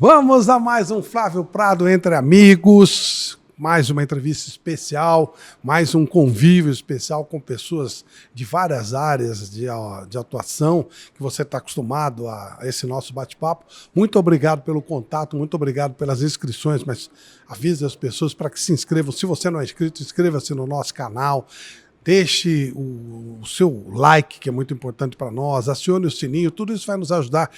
Vamos a mais um Flávio Prado Entre Amigos, mais uma entrevista especial, mais um convívio especial com pessoas de várias áreas de atuação que você está acostumado a esse nosso bate-papo. Muito obrigado pelo contato, muito obrigado pelas inscrições, mas avise as pessoas para que se inscrevam. Se você não é inscrito, inscreva-se no nosso canal. Deixe o seu like, que é muito importante para nós, acione o sininho, tudo isso vai nos ajudar.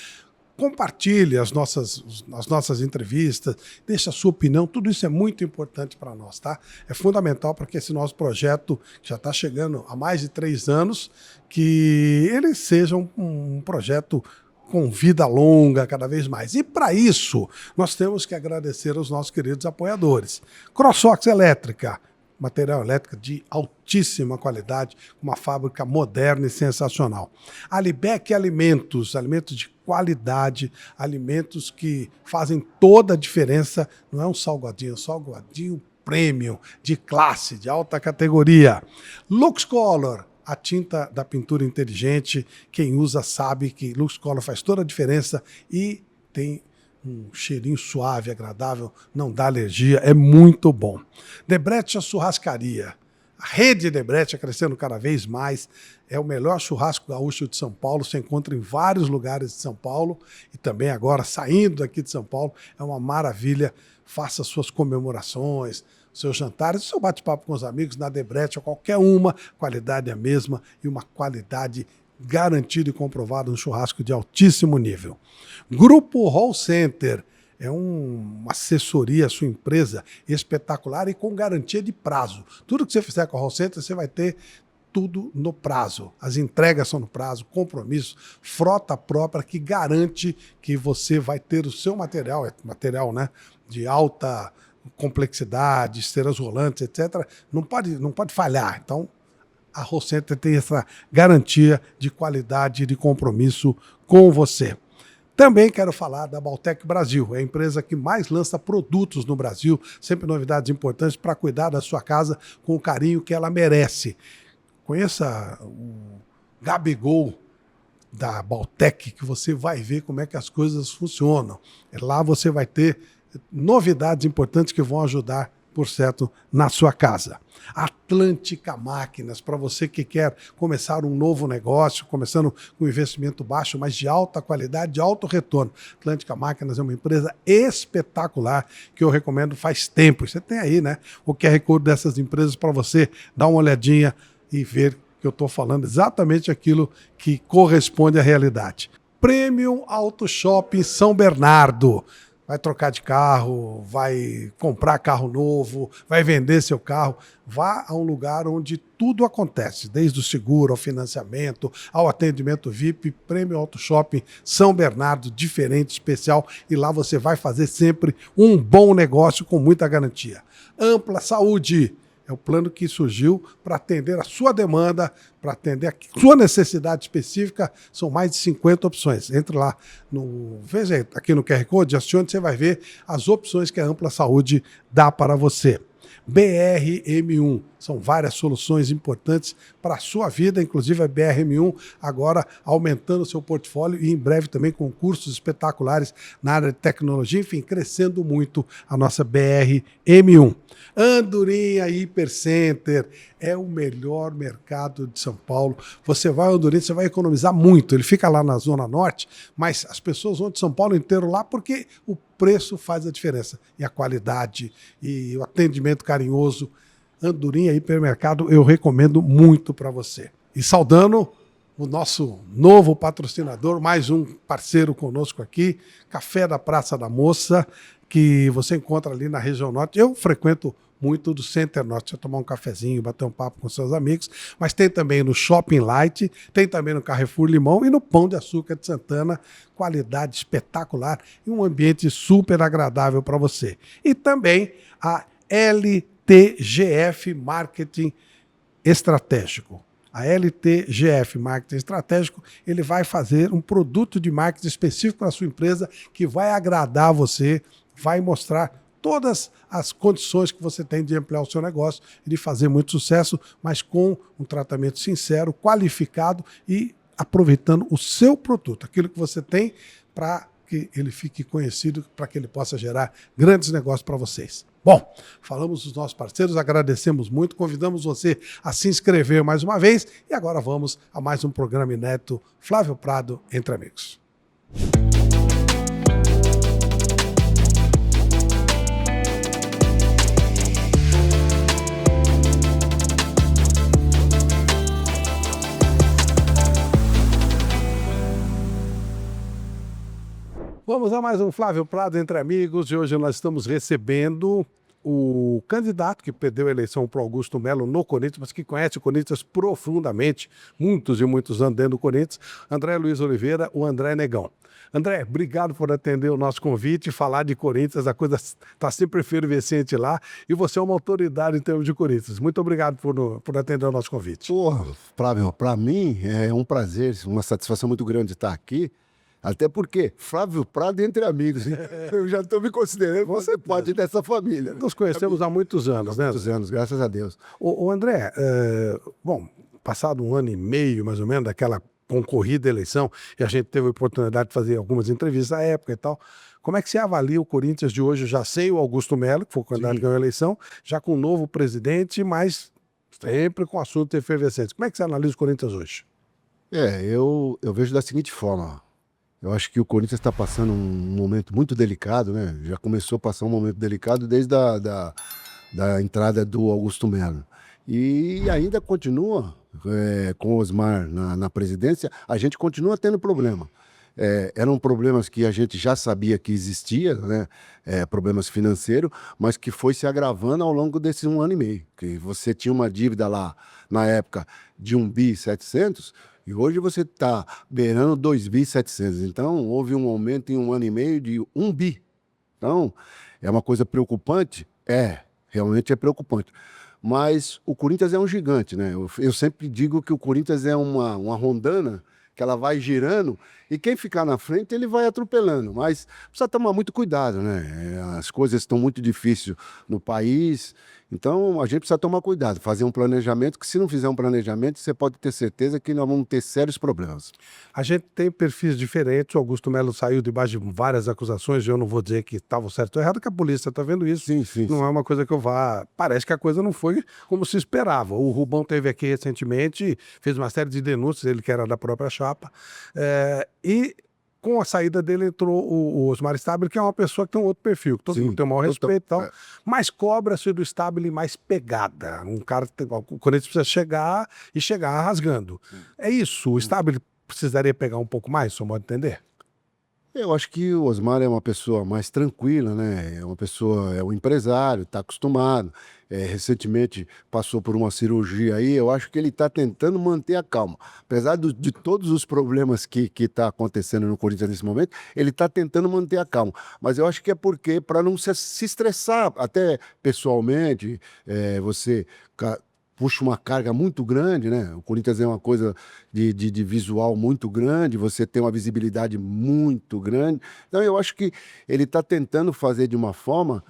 Compartilhe as nossas entrevistas, deixe a sua opinião, tudo isso é muito importante para nós, tá? É fundamental para que esse nosso projeto, que já está chegando há mais de 3 anos, que ele seja um projeto com vida longa cada vez mais. E para isso, nós temos que agradecer aos nossos queridos apoiadores. CrossOx Elétrica, material elétrico de altíssima qualidade, uma fábrica moderna e sensacional. Alibec Alimentos, alimentos de qualidade, alimentos que fazem toda a diferença, não é um salgadinho premium, de classe, de alta categoria. LuxColor, a tinta da pintura inteligente, quem usa sabe que LuxColor faz toda a diferença e tem um cheirinho suave, agradável, não dá alergia, é muito bom. Debrecha Churrascaria. A rede Debrecha crescendo cada vez mais, é o melhor churrasco gaúcho de São Paulo, se encontra em vários lugares de São Paulo e também agora saindo daqui de São Paulo, é uma maravilha. Faça suas comemorações, seus jantares, seu bate-papo com os amigos na Debrecha, qualquer uma, qualidade é a mesma e uma qualidade garantido e comprovado, um churrasco de altíssimo nível. Grupo Hall Center é uma assessoria, sua empresa espetacular e com garantia de prazo. Tudo que você fizer com o Hall Center, você vai ter tudo no prazo. As entregas são no prazo, compromisso, frota própria que garante que você vai ter o seu material, né, de alta complexidade, esteiras rolantes, etc. Não pode falhar. Então, a Hall Center tem essa garantia de qualidade e de compromisso com você. Também quero falar da Baltec Brasil, é a empresa que mais lança produtos no Brasil, sempre novidades importantes para cuidar da sua casa com o carinho que ela merece. Conheça o Gabigol da Baltec, que você vai ver como é que as coisas funcionam. Lá você vai ter novidades importantes que vão ajudar, por certo, na sua casa. Atlântica Máquinas, para você que quer começar um novo negócio, começando com investimento baixo, mas de alta qualidade, de alto retorno. Atlântica Máquinas é uma empresa espetacular que eu recomendo faz tempo. Você tem aí, né, o QR Code dessas empresas para você dar uma olhadinha e ver que eu estou falando exatamente aquilo que corresponde à realidade. Premium Auto Shopping São Bernardo. Vai trocar de carro, vai comprar carro novo, vai vender seu carro. Vá a um lugar onde tudo acontece, desde o seguro ao financiamento, ao atendimento VIP. Premium Auto Shopping São Bernardo, diferente, especial. E lá você vai fazer sempre um bom negócio com muita garantia. Ampla Saúde. É o plano que surgiu para atender a sua demanda, para atender a sua necessidade específica. São mais de 50 opções. Entre lá, veja aqui no QR Code, acione, você vai ver as opções que a Ampla Saúde dá para você. BRM1, são várias soluções importantes para a sua vida, inclusive a BRM1 agora aumentando o seu portfólio e em breve também com cursos espetaculares na área de tecnologia, enfim, crescendo muito a nossa BRM1. Andorinha Hipercenter é o melhor mercado de São Paulo. Você vai ao Andorinha, você vai economizar muito. Ele fica lá na Zona Norte, mas as pessoas vão de São Paulo inteiro lá porque o preço faz a diferença. E a qualidade, e o atendimento carinhoso. Andorinha Hipermercado eu recomendo muito para você. E saudando o nosso novo patrocinador, mais um parceiro conosco aqui, Café da Praça da Moça, que você encontra ali na região norte. Eu frequento muito do Center Norte, tomar um cafezinho, bater um papo com seus amigos, mas tem também no Shopping Light, tem também no Carrefour Limão e no Pão de Açúcar de Santana, qualidade espetacular e um ambiente super agradável para você. E também a LTGF Marketing Estratégico. A LTGF Marketing Estratégico, ele vai fazer um produto de marketing específico para a sua empresa que vai agradar você, vai mostrar todas as condições que você tem de ampliar o seu negócio e de fazer muito sucesso, mas com um tratamento sincero, qualificado e aproveitando o seu produto, aquilo que você tem para que ele fique conhecido, para que ele possa gerar grandes negócios para vocês. Bom, falamos dos nossos parceiros, agradecemos muito, convidamos você a se inscrever mais uma vez e agora vamos a mais um programa inédito Flávio Prado Entre Amigos. Vamos a mais um Flávio Prado Entre Amigos e hoje nós estamos recebendo o candidato que perdeu a eleição para o Augusto Melo no Corinthians, mas que conhece o Corinthians profundamente, muitos e muitos anos dentro do Corinthians, André Luiz Oliveira, o André Negão. André, obrigado por atender o nosso convite, falar de Corinthians, a coisa está sempre efervescente lá e você é uma autoridade em termos de Corinthians. Muito obrigado por atender o nosso convite. Porra, Flávio, para mim é um prazer, uma satisfação muito grande estar aqui. Até porque Flávio Prado Entre Amigos, eu já estou me considerando, você parte dessa família. Nos conhecemos há muitos anos, né? Muitos anos, graças a Deus. O André, bom, passado 1 ano e meio, mais ou menos, daquela concorrida eleição, e a gente teve a oportunidade de fazer algumas entrevistas à época e tal, como é que você avalia o Corinthians de hoje, já sem o Augusto Melo, que foi o candidato que ganhou a eleição, já com um novo presidente, mas sempre com assunto efervescente. Como é que você analisa o Corinthians hoje? Eu vejo da seguinte forma. Eu acho que o Corinthians está passando um momento muito delicado, né? Já começou a passar um momento delicado desde da entrada do Augusto Melo. E ainda continua com o Osmar na presidência, a gente continua tendo problema. Eram problemas que a gente já sabia que existia, né? Problemas financeiros, mas que foi se agravando ao longo desses 1 ano e meio. Que você tinha uma dívida lá, na época, de 1.700 bi, e hoje você está beirando 2.700 bi. Então, houve um aumento em 1 ano e meio de 1 bi. Então, é uma coisa preocupante? Realmente é preocupante. Mas o Corinthians é um gigante, né? Eu sempre digo que o Corinthians é uma rondana que ela vai girando e quem ficar na frente ele vai atropelando. Mas precisa tomar muito cuidado, né? As coisas estão muito difíceis no país, então a gente precisa tomar cuidado, fazer um planejamento, que se não fizer um planejamento, você pode ter certeza que nós vamos ter sérios problemas. A gente tem perfis diferentes, o Augusto Melo saiu debaixo de várias acusações, eu não vou dizer que estava certo ou errado, que a polícia está vendo isso. Sim. Não é uma coisa que eu vá... Parece que a coisa não foi como se esperava. O Rubão teve aqui recentemente, fez uma série de denúncias, ele que era da própria chapa, e com a saída dele entrou o Osmar Stabile, que é uma pessoa que tem um outro perfil, que todo mundo tem o maior respeito e tal, mas cobra-se do Stabile mais pegada. O Corinthians precisa chegar rasgando. É isso, o Stabile precisaria pegar um pouco mais, só pode entender? Eu acho que o Osmar é uma pessoa mais tranquila, né? É um empresário, está acostumado. Recentemente passou por uma cirurgia aí. Eu acho que ele está tentando manter a calma. Apesar de todos os problemas que está acontecendo no Corinthians nesse momento, ele está tentando manter a calma. Mas eu acho que é porque, para não se estressar, até pessoalmente, você puxa uma carga muito grande, né? O Corinthians é uma coisa de visual muito grande, você tem uma visibilidade muito grande. Então, eu acho que ele está tentando fazer de uma forma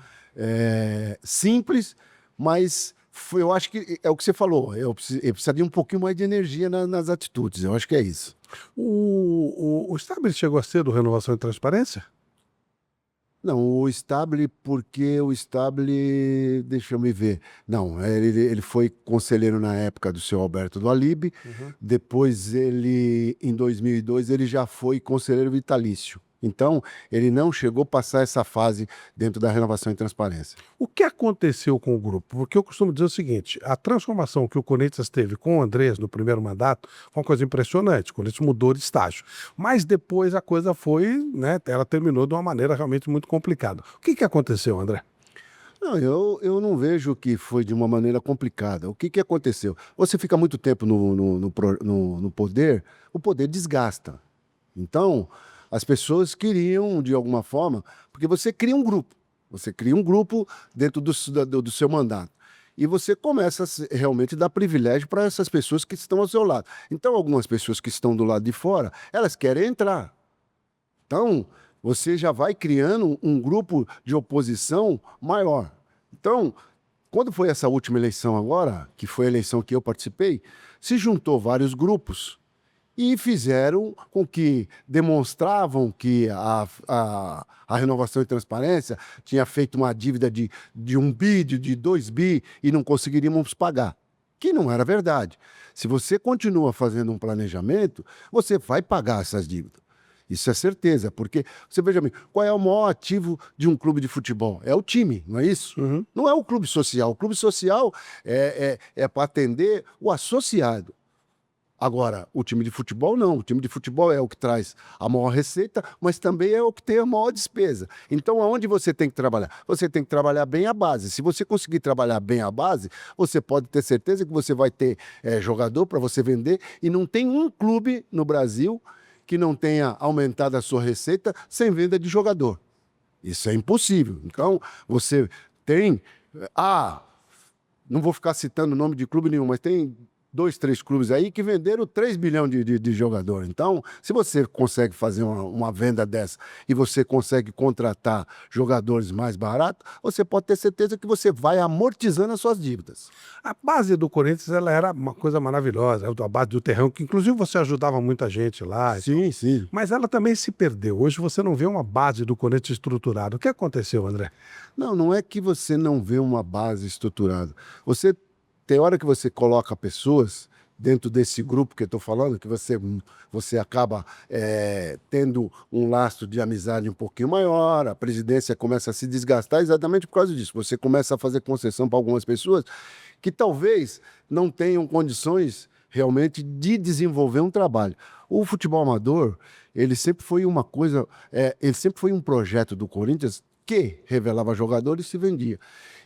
simples, mas eu acho que é o que você falou, eu precisaria um pouquinho mais de energia nas atitudes, eu acho que é isso. O Stabile chegou a ser do Renovação e Transparência? Não, o Stabile, porque o Stabile, deixa eu me ver, não, ele foi conselheiro na época do seu Alberto do Alibe, depois em 2002, ele já foi conselheiro vitalício. Então, ele não chegou a passar essa fase dentro da Renovação e Transparência. O que aconteceu com o grupo? Porque eu costumo dizer o seguinte, a transformação que o Corinthians teve com o Andrés no primeiro mandato foi uma coisa impressionante, o Corinthians mudou de estágio. Mas depois a coisa foi, né, ela terminou de uma maneira realmente muito complicada. O que aconteceu, André? Não, eu não vejo que foi de uma maneira complicada. O que aconteceu? Você fica muito tempo no poder, o poder desgasta. Então, as pessoas queriam, de alguma forma, porque você cria um grupo dentro do seu mandato. E você começa a realmente dar privilégio para essas pessoas que estão ao seu lado. Então, algumas pessoas que estão do lado de fora, elas querem entrar. Então, você já vai criando um grupo de oposição maior. Então, quando foi essa última eleição agora, que foi a eleição que eu participei, se juntou vários grupos e fizeram com que demonstravam que a renovação e transparência tinha feito uma dívida de 1 bi, de 2 bi, e não conseguiríamos pagar. Que não era verdade. Se você continua fazendo um planejamento, você vai pagar essas dívidas. Isso é certeza, porque, você veja bem, qual é o maior ativo de um clube de futebol? É o time, não é isso? Uhum. Não é o clube social. O clube social é para atender o associado. Agora, o time de futebol não. O time de futebol é o que traz a maior receita, mas também é o que tem a maior despesa. Então, aonde você tem que trabalhar? Você tem que trabalhar bem a base. Se você conseguir trabalhar bem a base, você pode ter certeza que você vai ter jogador para você vender. E não tem um clube no Brasil que não tenha aumentado a sua receita sem venda de jogador. Isso é impossível. Então, você tem... não vou ficar citando o nome de clube nenhum, mas tem 2, 3 clubes aí que venderam 3 bilhões de jogadores. Então, se você consegue fazer uma venda dessa e você consegue contratar jogadores mais baratos, você pode ter certeza que você vai amortizando as suas dívidas. A base do Corinthians, ela era uma coisa maravilhosa, a base do terrão, que inclusive você ajudava muita gente lá. Sim, sim. Mas ela também se perdeu. Hoje você não vê uma base do Corinthians estruturada. O que aconteceu, André? Não é que você não vê uma base estruturada. Tem hora que você coloca pessoas dentro desse grupo que eu estou falando, que você acaba tendo um laço de amizade um pouquinho maior, a presidência começa a se desgastar exatamente por causa disso. Você começa a fazer concessão para algumas pessoas que talvez não tenham condições realmente de desenvolver um trabalho. O futebol amador, ele sempre foi uma coisa, ele sempre foi um projeto do Corinthians que revelava jogadores e se vendia.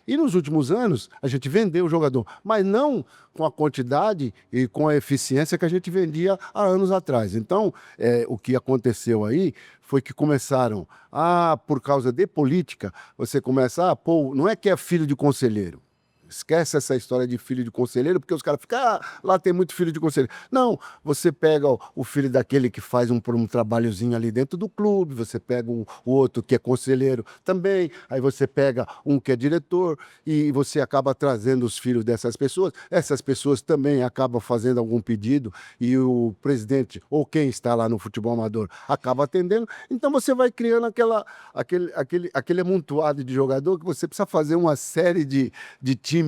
E nos últimos anos, a gente vendeu o jogador, mas não com a quantidade e com a eficiência que a gente vendia há anos atrás. Então, o que aconteceu aí foi que começaram, por causa de política, você começa, não é que é filho de conselheiro. Esquece essa história de filho de conselheiro, porque os caras ficam, lá tem muito filho de conselheiro. Não, você pega o filho daquele que faz um trabalhozinho ali dentro do clube, você pega o outro que é conselheiro também, aí você pega um que é diretor e você acaba trazendo os filhos dessas pessoas. Essas pessoas também acabam fazendo algum pedido e o presidente ou quem está lá no futebol amador acaba atendendo. Então você vai criando aquele amontoado de jogador que você precisa fazer uma série de times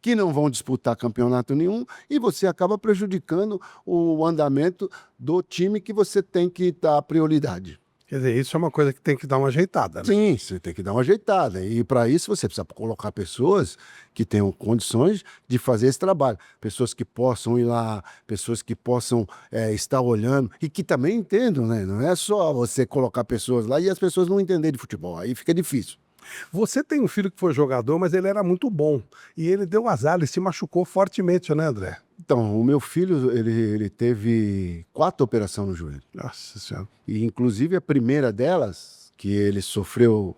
que não vão disputar campeonato nenhum e você acaba prejudicando o andamento do time que você tem que dar prioridade. Quer dizer, isso é uma coisa que tem que dar uma ajeitada, né? Sim, você tem que dar uma ajeitada. E para isso você precisa colocar pessoas que tenham condições de fazer esse trabalho. Pessoas que possam ir lá, pessoas que possam estar olhando e que também entendam, né? Não é só você colocar pessoas lá e as pessoas não entenderem de futebol. Aí fica difícil. Você tem um filho que foi jogador, mas ele era muito bom. E ele deu azar, ele se machucou fortemente, né, André? Então, o meu filho, ele teve 4 operações no joelho. Nossa Senhora. E, inclusive, a primeira delas, que ele sofreu,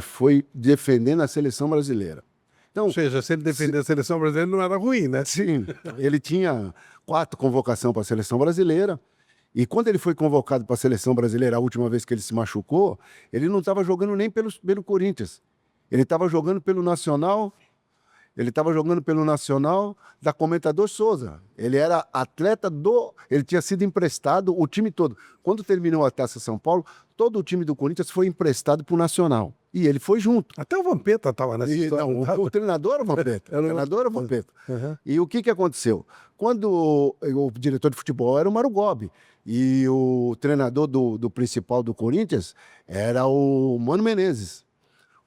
foi defendendo a seleção brasileira. Então, ou seja, se ele defender a seleção brasileira, não era ruim, né? Sim, ele tinha 4 convocações para a seleção brasileira. E quando ele foi convocado para a seleção brasileira, a última vez que ele se machucou, ele não estava jogando nem pelo Corinthians. Ele estava jogando pelo Nacional. Ele estava jogando pelo Nacional da Comentador Souza. Ele era atleta ele tinha sido emprestado, o time todo. Quando terminou a Taça São Paulo, todo o time do Corinthians foi emprestado para o Nacional. E ele foi junto. Até o Vampeta estava nessa história. Não, o treinador era o Vampeta. O treinador era o Vampeta. Uhum. E o que aconteceu? Quando o diretor de futebol era o Mário Gobi, e o treinador do principal do Corinthians era o Mano Menezes.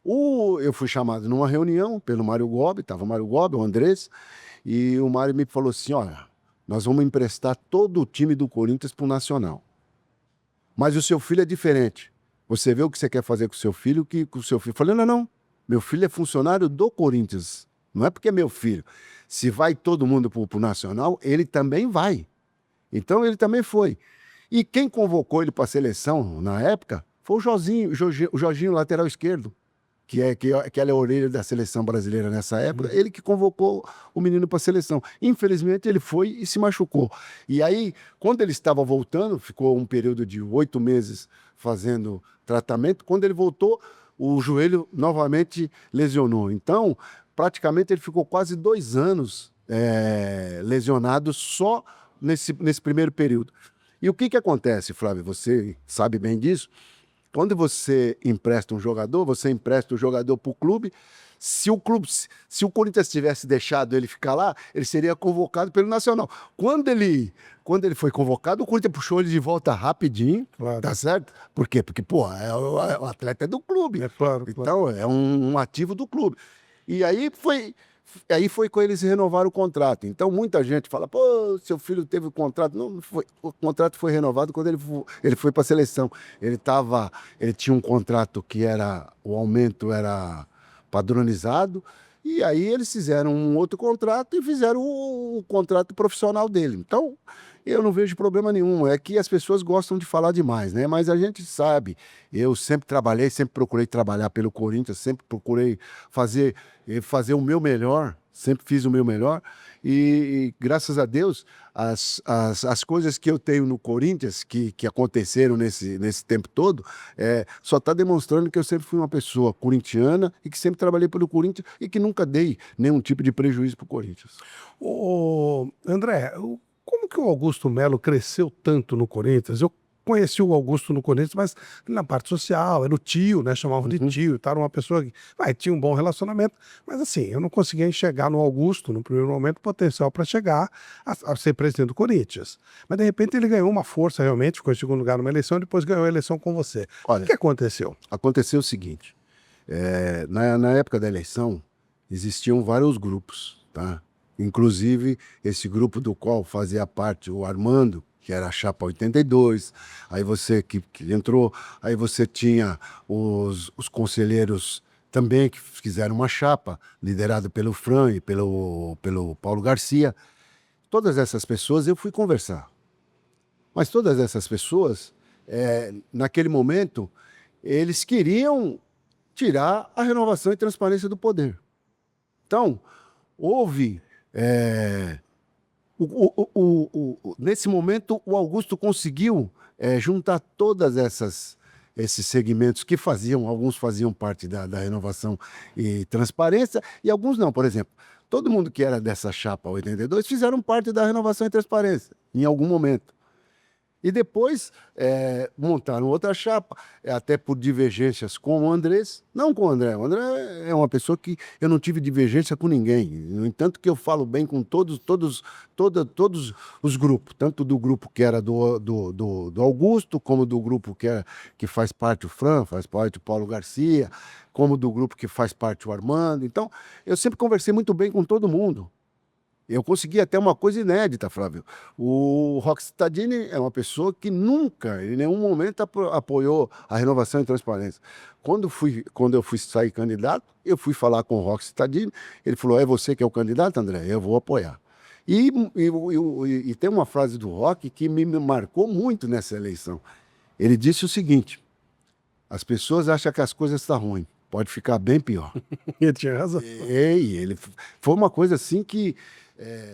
Eu fui chamado numa reunião pelo Mário Gobi, estava o Mário Gobi, o Andrés, e o Mário me falou assim, olha, nós vamos emprestar todo o time do Corinthians para o Nacional. Mas o seu filho é diferente. Você vê o que você quer fazer com o seu filho, que com o seu filho. Eu falei, não, meu filho é funcionário do Corinthians, não é porque é meu filho. Se vai todo mundo para o Nacional, ele também vai. Então ele também foi. E quem convocou ele para a seleção na época foi o Jorginho, lateral esquerdo, que era a orelha da seleção brasileira nessa época, ele que convocou o menino para a seleção. Infelizmente ele foi e se machucou. E aí, quando ele estava voltando, ficou um período de 8 meses fazendo tratamento, quando ele voltou, o joelho novamente lesionou. Então, praticamente ele ficou quase 2 anos lesionado só nesse primeiro período. E o que acontece, Flávio? Você sabe bem disso. Quando você empresta um jogador, você empresta o jogador para o clube. Se o Corinthians tivesse deixado ele ficar lá, ele seria convocado pelo Nacional. Quando ele foi convocado, o Corinthians puxou ele de volta rapidinho, Claro. tá certo? Por quê? Porque, pô, o atleta é do clube. É claro, Então, é um ativo do clube. E aí foi com eles renovaram o contrato. Então, muita gente fala, pô, seu filho teve o contrato. Não foi, o contrato foi renovado quando ele foi para a seleção. Ele tinha um contrato que o aumento era padronizado, e aí eles fizeram um outro contrato e fizeram o contrato profissional dele. Então, eu não vejo problema nenhum. É que as pessoas gostam de falar demais, né? Mas a gente sabe, eu sempre trabalhei, sempre procurei trabalhar pelo Corinthians, sempre procurei fazer o meu melhor, sempre fiz o meu melhor, e graças a Deus, as coisas que eu tenho no Corinthians, que aconteceram nesse tempo todo, só está demonstrando que eu sempre fui uma pessoa corintiana e que sempre trabalhei pelo Corinthians e que nunca dei nenhum tipo de prejuízo para o Corinthians. Ô, André, como que o Augusto Melo cresceu tanto no Corinthians? Eu conheci o Augusto no Corinthians, mas na parte social, era o tio, né? Chamavam de tio, tá? Era uma pessoa que tinha um bom relacionamento, mas assim, eu não conseguia enxergar no Augusto, no primeiro momento, potencial para chegar a ser presidente do Corinthians. Mas de repente ele ganhou uma força realmente, ficou em segundo lugar numa eleição, e depois ganhou a eleição com você. Olha, O que aconteceu? Aconteceu o seguinte, na época da eleição, existiam vários grupos, tá? Inclusive, esse grupo do qual fazia parte o Armando, que era a Chapa 82, aí você que entrou, aí você tinha os conselheiros também que fizeram uma chapa, liderado pelo Fran e pelo Paulo Garcia. Todas essas pessoas eu fui conversar. Mas todas essas pessoas, naquele momento, eles queriam tirar a renovação e transparência do poder. Então, houve... nesse momento, o Augusto conseguiu juntar todas esses segmentos que alguns faziam parte da renovação e transparência, e alguns não. Por exemplo, todo mundo que era dessa chapa 82 fizeram parte da renovação e transparência, em algum momento. E depois montaram outra chapa, até por divergências com o Andrés, não com o André. O André é uma pessoa que eu não tive divergência com ninguém. No entanto, que eu falo bem com todos os grupos, tanto do grupo que era do Augusto, como do grupo que faz parte o Fran, faz parte o Paulo Garcia, como do grupo que faz parte o Armando. Então, eu sempre conversei muito bem com todo mundo. Eu consegui até uma coisa inédita, Flávio. O Roque Cittadini é uma pessoa que nunca, em nenhum momento, apoiou a renovação e transparência. Quando eu fui sair candidato, eu fui falar com o Roque Cittadini, ele falou, é você que é o candidato, André? Eu vou apoiar. E tem uma frase do Roque que me marcou muito nessa eleição. Ele disse o seguinte, as pessoas acham que as coisas estão ruins, pode ficar bem pior. Ele tinha razão. Foi uma coisa assim que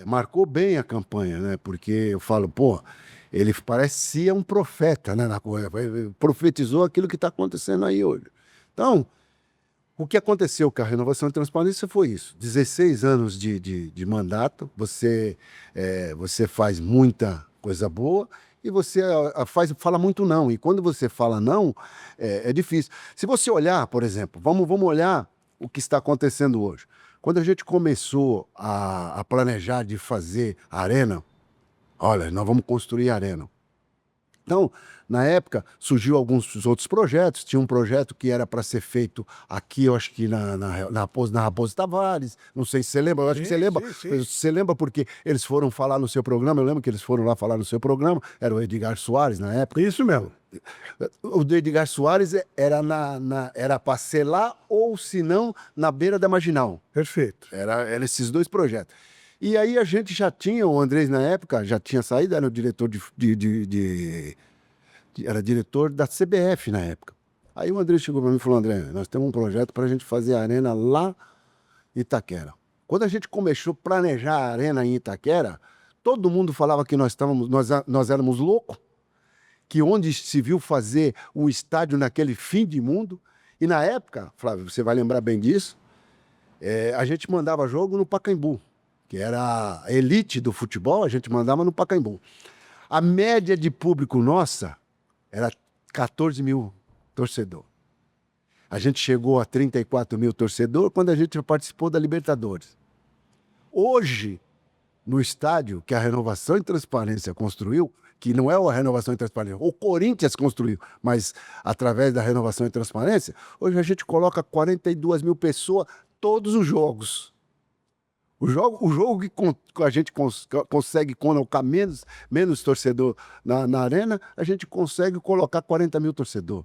marcou bem a campanha, né? Porque eu falo, pô, ele parecia um profeta, né? Na coisa, profetizou aquilo que está acontecendo aí hoje. Então, o que aconteceu com a renovação e transparência foi isso. 16 anos de mandato, você faz muita coisa boa e você fala muito não. E quando você fala não, é difícil. Se você olhar, por exemplo, vamos olhar o que está acontecendo hoje. Quando a gente começou a planejar de fazer a arena, olha, nós vamos construir a arena. Então, na época, surgiu alguns outros projetos. Tinha um projeto que era para ser feito aqui, eu acho que na Raposo Tavares. Não sei se você lembra, eu acho que você lembra. Sim. Você lembra porque eles foram falar no seu programa, eu lembro que eles foram lá falar no seu programa, era o Edgar Soares na época. Isso mesmo. O do Edgar Soares era para ser lá ou, se não, na beira da Marginal. Perfeito. Era esses dois projetos. E aí a gente já tinha, o Andrés na época, já tinha saído, era o diretor era diretor da CBF na época. Aí o Andrés chegou para mim e falou, André, nós temos um projeto para a gente fazer a arena lá em Itaquera. Quando a gente começou a planejar a arena em Itaquera, todo mundo falava que nós éramos loucos, que onde se viu fazer um estádio naquele fim de mundo. E na época, Flávio, você vai lembrar bem disso, a gente mandava jogo no Pacaembu, que era a elite do futebol, a gente mandava no Pacaembu. A média de público nossa era 14 mil torcedor. A gente chegou a 34 mil torcedor quando a gente participou da Libertadores. Hoje, no estádio que a Renovação e Transparência construiu, que não é a Renovação e Transparência, o Corinthians construiu, mas através da Renovação e Transparência, hoje a gente coloca 42 mil pessoas todos os jogos. O jogo que a gente consegue colocar menos torcedor na arena, a gente consegue colocar 40 mil torcedor.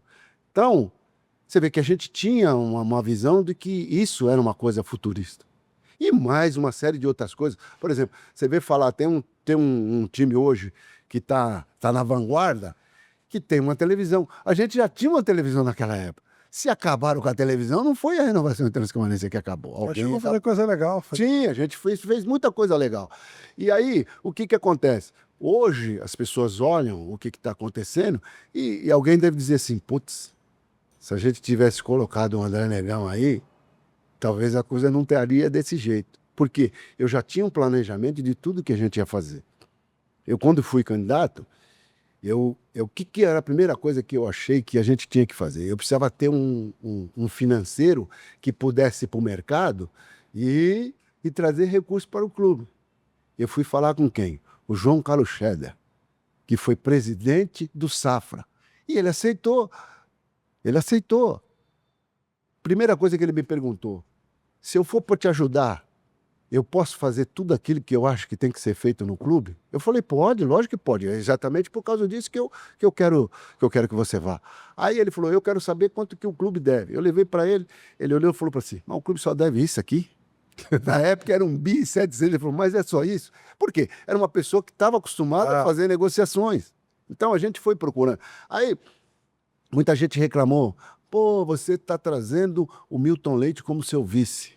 Então, você vê que a gente tinha uma visão de que isso era uma coisa futurista. E mais uma série de outras coisas. Por exemplo, você vê falar, tem um time hoje que tá na vanguarda, que tem uma televisão. A gente já tinha uma televisão naquela época. Se acabaram com a televisão, não foi a Renovação e Transparência que acabou. Acho que vou fazer coisa legal. Sim, a gente fez muita coisa legal. E aí, o que acontece? Hoje, as pessoas olham o que está acontecendo e alguém deve dizer assim, putz, se a gente tivesse colocado um André Negão aí, talvez a coisa não estaria desse jeito. Porque eu já tinha um planejamento de tudo que a gente ia fazer. Eu, quando fui candidato, o que era a primeira coisa que eu achei que a gente tinha que fazer? Eu precisava ter um financeiro que pudesse ir para o mercado e trazer recursos para o clube. Eu fui falar com quem? O João Carlos Scheder, que foi presidente do Safra. E ele aceitou. Ele aceitou. Primeira coisa que ele me perguntou, se eu for para te ajudar, eu posso fazer tudo aquilo que eu acho que tem que ser feito no clube? Eu falei, pode, lógico que pode. É exatamente por causa disso que eu quero que você vá. Aí ele falou, eu quero saber quanto que o clube deve. Eu levei para ele, ele olhou e falou para si, mas o clube só deve isso aqui? Na época era 1.700.000, ele falou, mas é só isso? Por quê? Era uma pessoa que estava acostumada a fazer negociações. Então a gente foi procurando. Aí muita gente reclamou, pô, você está trazendo o Milton Leite como seu vice.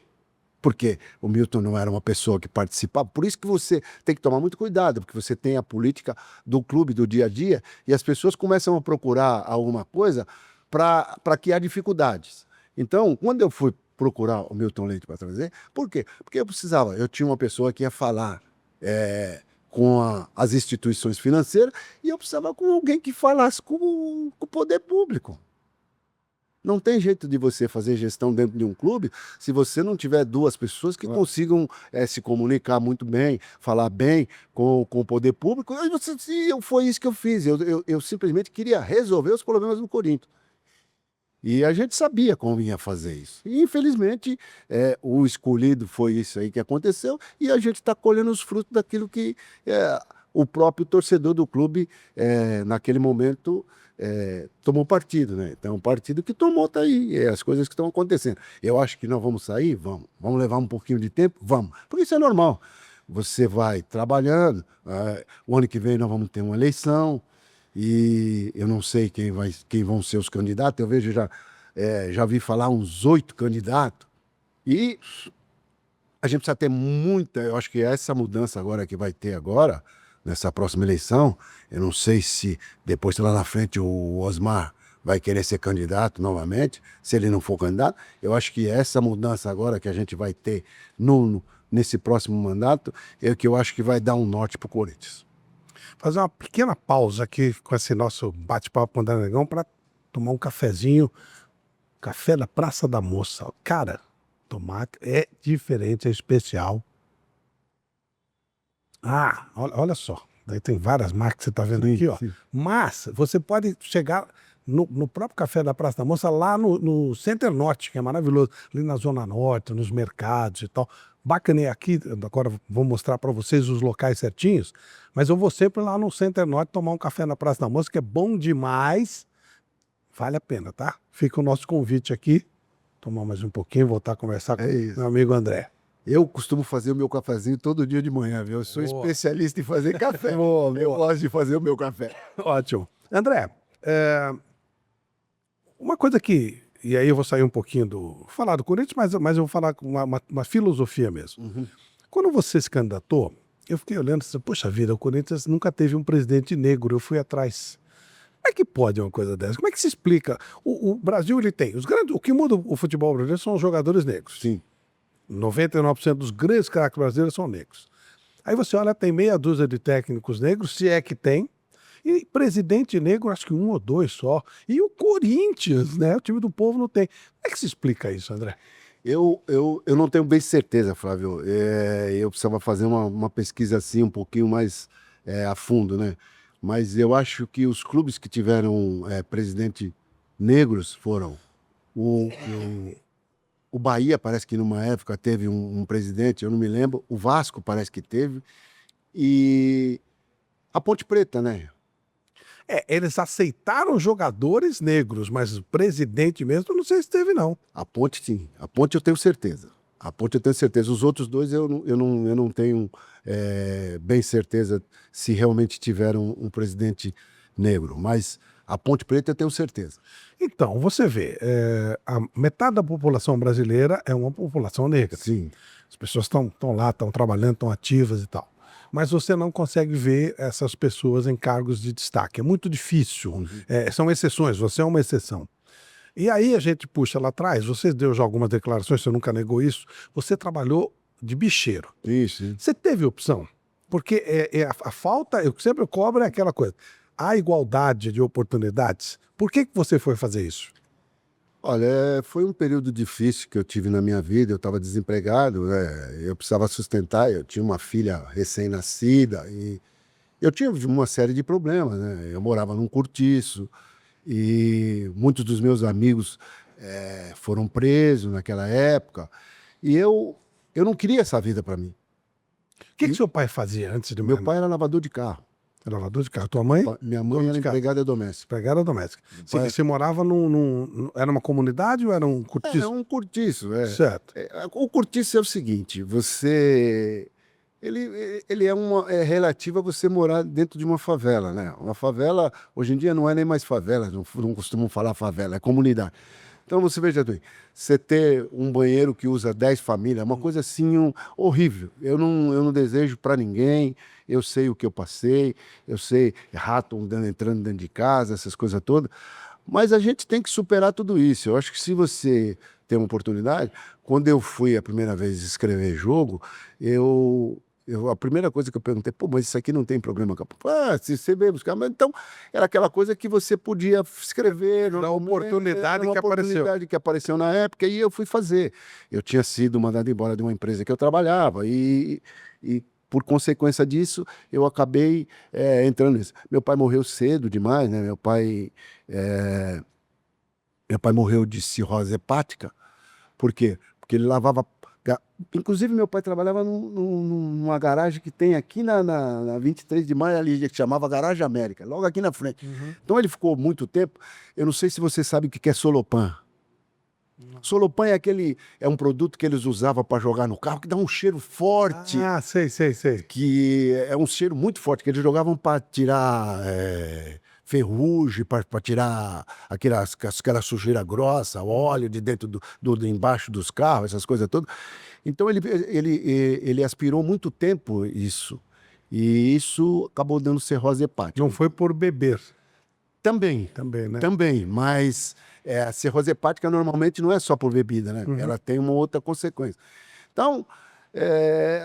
Porque o Milton não era uma pessoa que participava. Por isso que você tem que tomar muito cuidado, porque você tem a política do clube, do dia a dia, e as pessoas começam a procurar alguma coisa para que há dificuldades. Então, quando eu fui procurar o Milton Leite para trazer, por quê? Porque eu tinha uma pessoa que ia falar com as instituições financeiras, e eu precisava com alguém que falasse com o poder público. Não tem jeito de você fazer gestão dentro de um clube se você não tiver duas pessoas que consigam se comunicar muito bem, falar bem com o poder público. Foi isso que eu fiz. Eu simplesmente queria resolver os problemas do Corinthians. E a gente sabia como ia fazer isso. E, infelizmente, o escolhido foi isso aí que aconteceu e a gente está colhendo os frutos daquilo que o próprio torcedor do clube, naquele momento, tomou partido, né? Então, o partido que tomou está aí, as coisas que estão acontecendo. Eu acho que nós vamos sair, vamos levar um pouquinho de tempo, vamos, porque isso é normal. Você vai trabalhando, o ano que vem nós vamos ter uma eleição, e eu não sei quem vão ser os candidatos, eu vejo, já vi falar uns 8 candidatos, e a gente precisa ter muita, eu acho que essa mudança agora que vai ter agora, nessa próxima eleição, eu não sei se depois lá na frente o Osmar vai querer ser candidato novamente, se ele não for candidato, eu acho que essa mudança agora que a gente vai ter nesse próximo mandato, é o que eu acho que vai dar um norte para o Corinthians. Fazer uma pequena pausa aqui com esse nosso bate-papo com o André Negão para tomar um cafezinho, café da Praça da Moça. Cara, tomar é diferente, é especial. Olha só, daí tem várias marcas que você está vendo aqui, ó. Sim. Mas você pode chegar no próprio Café da Praça da Moça, lá no Center Norte, que é maravilhoso, ali na Zona Norte, nos mercados e tal. Bacanei aqui, agora vou mostrar para vocês os locais certinhos, mas eu vou sempre lá no Center Norte tomar um café na Praça da Moça, que é bom demais, vale a pena, tá? Fica o nosso convite aqui, tomar mais um pouquinho, voltar a conversar com meu amigo André. Eu costumo fazer o meu cafezinho todo dia de manhã, viu? Eu sou especialista em fazer café. Eu gosto de fazer o meu café. Ótimo. André, uma coisa que... E aí eu vou sair um pouquinho falar do Corinthians, mas eu vou falar com uma filosofia mesmo. Uhum. Quando você se candidatou, eu fiquei olhando e disse, poxa vida, o Corinthians nunca teve um presidente negro, eu fui atrás. Como é que pode uma coisa dessa? Como é que se explica? O Brasil, ele tem... o que muda o futebol brasileiro são os jogadores negros. Sim. 99% dos grandes craques brasileiros são negros. Aí você olha, tem meia dúzia de técnicos negros, se é que tem, e presidente negro, acho que um ou dois só. E o Corinthians, né? O time do povo não tem. Como é que se explica isso, André? Eu não tenho bem certeza, Flávio. Eu precisava fazer uma pesquisa assim um pouquinho mais a fundo, né? Mas eu acho que os clubes que tiveram presidente negros foram o, o Bahia, parece que numa época teve um presidente, eu não me lembro. O Vasco parece que teve. E a Ponte Preta, né? Eles aceitaram jogadores negros, mas o presidente mesmo, eu não sei se teve, não. A Ponte, sim. A Ponte eu tenho certeza. A Ponte eu tenho certeza. Os outros dois eu não tenho bem certeza se realmente tiveram um presidente negro. Mas a Ponte Preta eu tenho certeza. Então, você vê, a metade da população brasileira é uma população negra. Sim. As pessoas estão lá, estão trabalhando, estão ativas e tal. Mas você não consegue ver essas pessoas em cargos de destaque. É muito difícil. Uhum. São exceções, você é uma exceção. E aí a gente puxa lá atrás, você deu já algumas declarações, você nunca negou isso, você trabalhou de bicheiro. Isso. Você teve opção? Porque a falta, eu sempre cobro é aquela coisa, a igualdade de oportunidades. Por que você foi fazer isso? Olha, foi um período difícil que eu tive na minha vida. Eu estava desempregado, né? Eu precisava sustentar. Eu tinha uma filha recém-nascida e eu tinha uma série de problemas, né? Eu morava num cortiço e muitos dos meus amigos foram presos naquela época e eu não queria essa vida para mim. O que seu pai fazia antes de Meu pai era lavador de carro. Lavador de carro. Tua mãe? Minha mãe era empregada doméstica. Empregada doméstica. Você morava era uma comunidade ou era um cortiço? É um cortiço, Certo. O cortiço é o seguinte, ele é relativo a você morar dentro de uma favela, né? Uma favela, hoje em dia não é nem mais favela, não costumam falar favela, é comunidade. Então você veja bem, você ter um banheiro que usa 10 famílias, é uma coisa assim horrível. Eu não desejo para ninguém, eu sei o que eu passei, eu sei rato entrando dentro de casa, essas coisas todas, mas a gente tem que superar tudo isso. Eu acho que se você tem uma oportunidade, quando eu fui a primeira vez escrever jogo, a primeira coisa que eu perguntei, pô, mas isso aqui não tem problema com se você veio buscar, mas então era aquela coisa que você podia escrever. Uma oportunidade que apareceu. Oportunidade que apareceu na época e eu fui fazer. Eu tinha sido mandado embora de uma empresa que eu trabalhava e por consequência disso, eu acabei entrando nisso. Meu pai morreu cedo demais, né? Meu pai morreu de cirrose hepática. Por quê? Porque ele lavava... Inclusive, meu pai trabalhava numa garagem que tem aqui na 23 de maio, ali, que chamava Garagem América, logo aqui na frente. Uhum. Então, ele ficou muito tempo. Eu não sei se você sabe o que é Solopan. Solopan é um produto que eles usavam para jogar no carro, que dá um cheiro forte. Ah, sei. Que é um cheiro muito forte, que eles jogavam para tirar ferrugem, para tirar aquela sujeira grossa, óleo de dentro de embaixo dos carros, essas coisas todas. Então ele aspirou muito tempo isso. E isso acabou dando cirrose hepática. Não foi por beber. Também, né? Também, mas a cirrose hepática normalmente não é só por bebida, né? Uhum. Ela tem uma outra consequência. Então,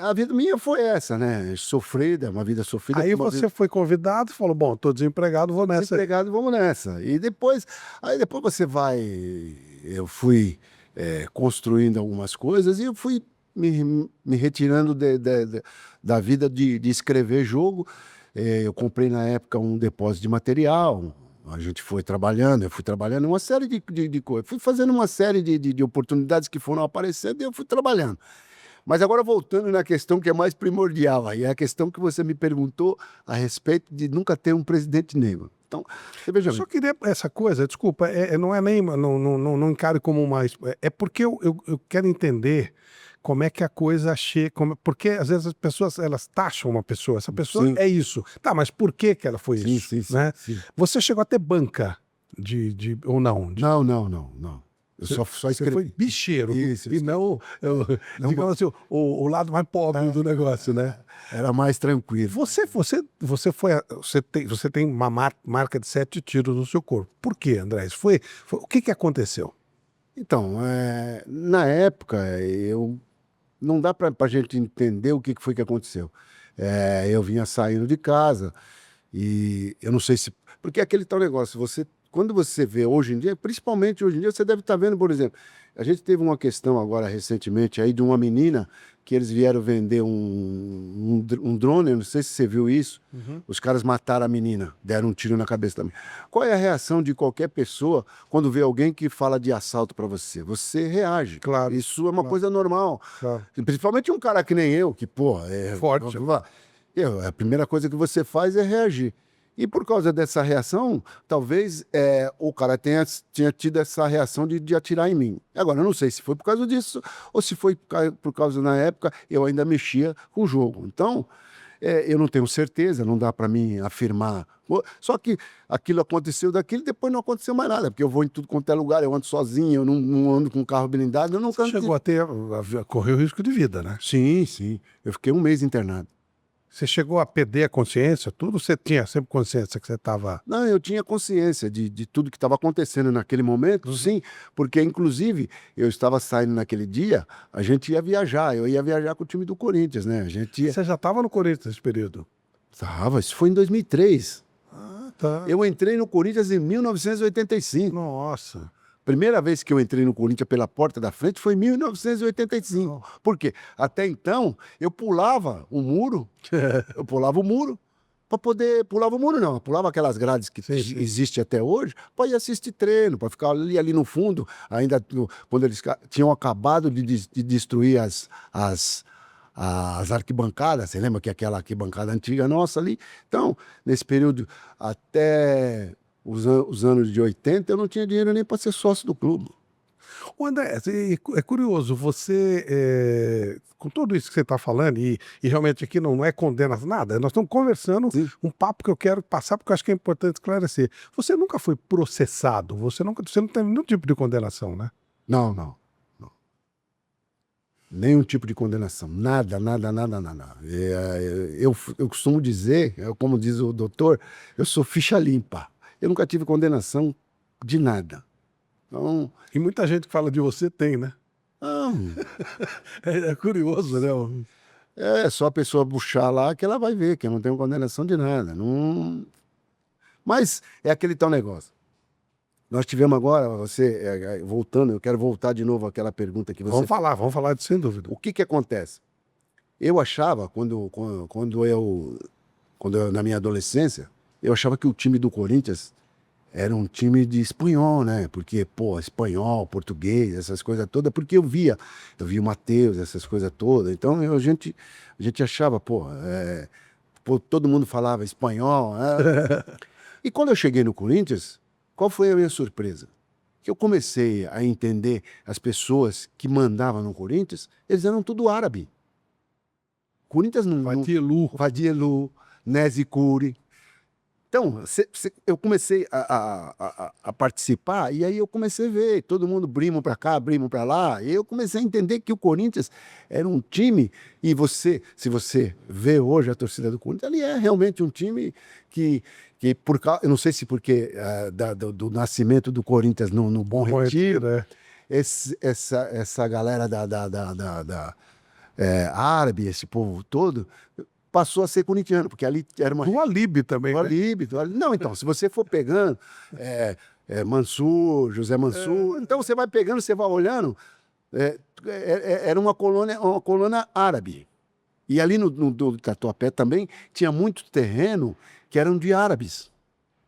a vida minha foi essa, né? Sofrida, uma vida sofrida. Aí você foi convidado e falou, bom, estou desempregado, vou nessa. Desempregado, vamos nessa. E depois você vai... Eu fui construindo algumas coisas e eu fui me retirando da vida de escrever jogo. Eu comprei na época um depósito de material, a gente foi trabalhando, eu fui trabalhando uma série de coisas, fui fazendo uma série de oportunidades que foram aparecendo e eu fui trabalhando. Mas agora voltando na questão que é mais primordial, aí é a questão que você me perguntou a respeito de nunca ter um presidente negro. Então, você veja bem. Eu só queria essa coisa, desculpa, não é nem, não encare como mais, é porque eu quero entender como é que a coisa chega, porque às vezes as pessoas, elas taxam uma pessoa, essa pessoa Sim. é isso. Tá, mas por que ela foi isso? Sim, né? Sim. Você chegou a ter banca ou não? Não. Eu só escrevi. Você foi bicheiro. Isso. E não, digamos assim, o lado mais pobre do negócio, né? Era mais tranquilo. Você tem uma marca de 7 tiros no seu corpo. Por quê, André? O que aconteceu? Então, na época, eu não dá para a gente entender o que foi que aconteceu. Eu vinha saindo de casa e eu não sei se... Porque é aquele tal negócio, quando você vê hoje em dia, principalmente hoje em dia, você deve estar vendo, por exemplo, a gente teve uma questão agora recentemente aí de uma menina que eles vieram vender um drone, eu não sei se você viu isso, os caras mataram a menina, deram um tiro na cabeça também. Qual é a reação de qualquer pessoa quando vê alguém que fala de assalto para você? Você reage. Claro. Isso é uma coisa normal. Claro. Principalmente um cara que nem eu, que, pô, Forte. A primeira coisa que você faz é reagir. E por causa dessa reação, talvez o cara tinha tido essa reação de atirar em mim. Agora, eu não sei se foi por causa disso ou se foi por causa, na época, eu ainda mexia com o jogo. Então, eu não tenho certeza, não dá para mim afirmar. Só que aquilo aconteceu daquilo e depois não aconteceu mais nada, porque eu vou em tudo quanto é lugar, eu ando sozinho, eu não ando com carro blindado, eu não Você chegou a correr o risco de vida, né? Sim, sim. Eu fiquei um mês internado. Você chegou a perder a consciência, tudo? Você tinha sempre consciência que você estava... Não, eu tinha consciência de tudo que estava acontecendo naquele momento, sim, porque, inclusive, eu estava saindo naquele dia, a gente ia viajar, eu ia viajar com o time do Corinthians, né? A gente ia... Você já estava no Corinthians nesse período? Tava, isso foi em 2003. Ah, tá. Eu entrei no Corinthians em 1985. Nossa. Primeira vez que eu entrei no Corinthians pela porta da frente foi em 1985. Por quê? Até então, eu pulava o muro, para poder... Pulava o muro não, eu pulava aquelas grades que Sim, sim. existe até hoje, para ir assistir treino, para ficar ali no fundo, ainda quando eles tinham acabado de destruir as arquibancadas, você lembra que aquela arquibancada antiga nossa ali? Então, nesse período até os anos de 80, eu não tinha dinheiro nem para ser sócio do clube. Ô, André, é curioso, você, com tudo isso que você está falando, e realmente aqui não é condenação, nada, nós estamos conversando, Sim. um papo que eu quero passar, porque eu acho que é importante esclarecer. Você nunca foi processado, você não teve nenhum tipo de condenação, né? Não, não. Nenhum tipo de condenação. Nada, nada, nada, nada. Eu costumo dizer, como diz o doutor, eu sou ficha limpa. Eu nunca tive condenação de nada. Então, E muita gente que fala de você tem, né? não, É curioso, né? é só a pessoa puxar lá que ela vai ver que eu não tenho condenação de nada. Não... Mas é aquele tal negócio. Nós tivemos agora, voltando, eu quero voltar de novo àquela pergunta que você... Vamos falar disso sem dúvida. O que acontece? Eu achava, quando eu, na minha adolescência, eu achava que o time do Corinthians era um time de espanhol, né? Porque, pô, espanhol, português, essas coisas todas, porque eu via o Matheus, essas coisas todas. Então a gente achava, pô, todo mundo falava espanhol. E quando eu cheguei no Corinthians, qual foi a minha surpresa? Que eu comecei a entender as pessoas que mandavam no Corinthians, eles eram tudo árabe. Corinthians não... Vadielu, Nezi Curi. Então, eu comecei a participar e aí eu comecei a ver todo mundo brimo para cá, brimo para lá. E eu comecei a entender que o Corinthians era um time, e se você vê hoje a torcida do Corinthians, ele é realmente um time que eu não sei se porque do nascimento do Corinthians no Bom Retiro, essa galera árabe, esse povo todo, passou a ser corintiano, porque ali era uma... Do Alibe também, do Alibe. Não, então, se você for pegando Mansur, José Mansur, então você vai pegando, você vai olhando, era uma colônia árabe. E ali no Tatuapé também tinha muito terreno que eram de árabes.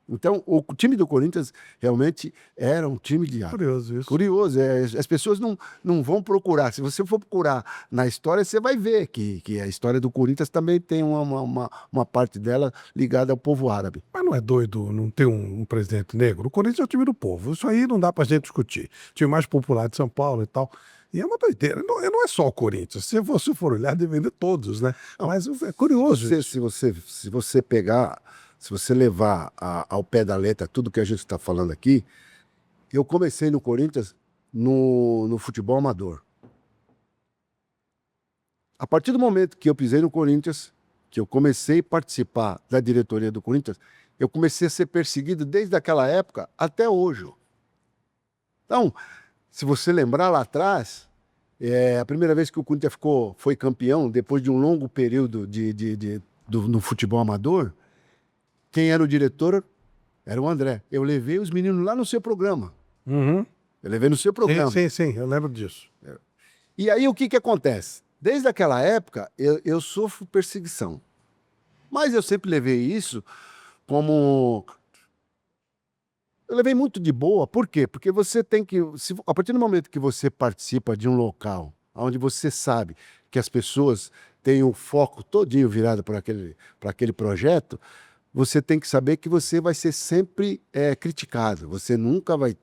Então, o time do Corinthians realmente era um time de árabes. Curioso isso. Curioso. As pessoas não vão procurar. Se você for procurar na história, você vai ver que a história do Corinthians também tem uma parte dela ligada ao povo árabe. Mas não é doido não ter um presidente negro? O Corinthians é o time do povo. Isso aí não dá pra gente discutir. O time mais popular de São Paulo e tal. E é uma doideira. Não é só o Corinthians. Se você for olhar, deve vender todos, né? Mas é curioso isso. Se você pegar... Se você levar ao pé da letra tudo que a gente está falando aqui, eu comecei no Corinthians no futebol amador. A partir do momento que eu pisei no Corinthians, que eu comecei a participar da diretoria do Corinthians, eu comecei a ser perseguido desde aquela época até hoje. Então, se você lembrar lá atrás, A primeira vez que o Corinthians foi campeão, depois de um longo período no futebol amador, quem era o diretor era o André. Eu levei os meninos lá no seu programa. Uhum. Eu levei no seu programa. Sim, eu lembro disso. E aí o que acontece? Desde aquela época, eu sofro perseguição. Mas eu sempre levei isso como... Eu levei muito de boa. Por quê? Porque você tem que... A partir do momento que você participa de um local onde você sabe que as pessoas têm o foco todinho virado para aquele projeto, você tem que saber que você vai ser sempre criticado. Você nunca vai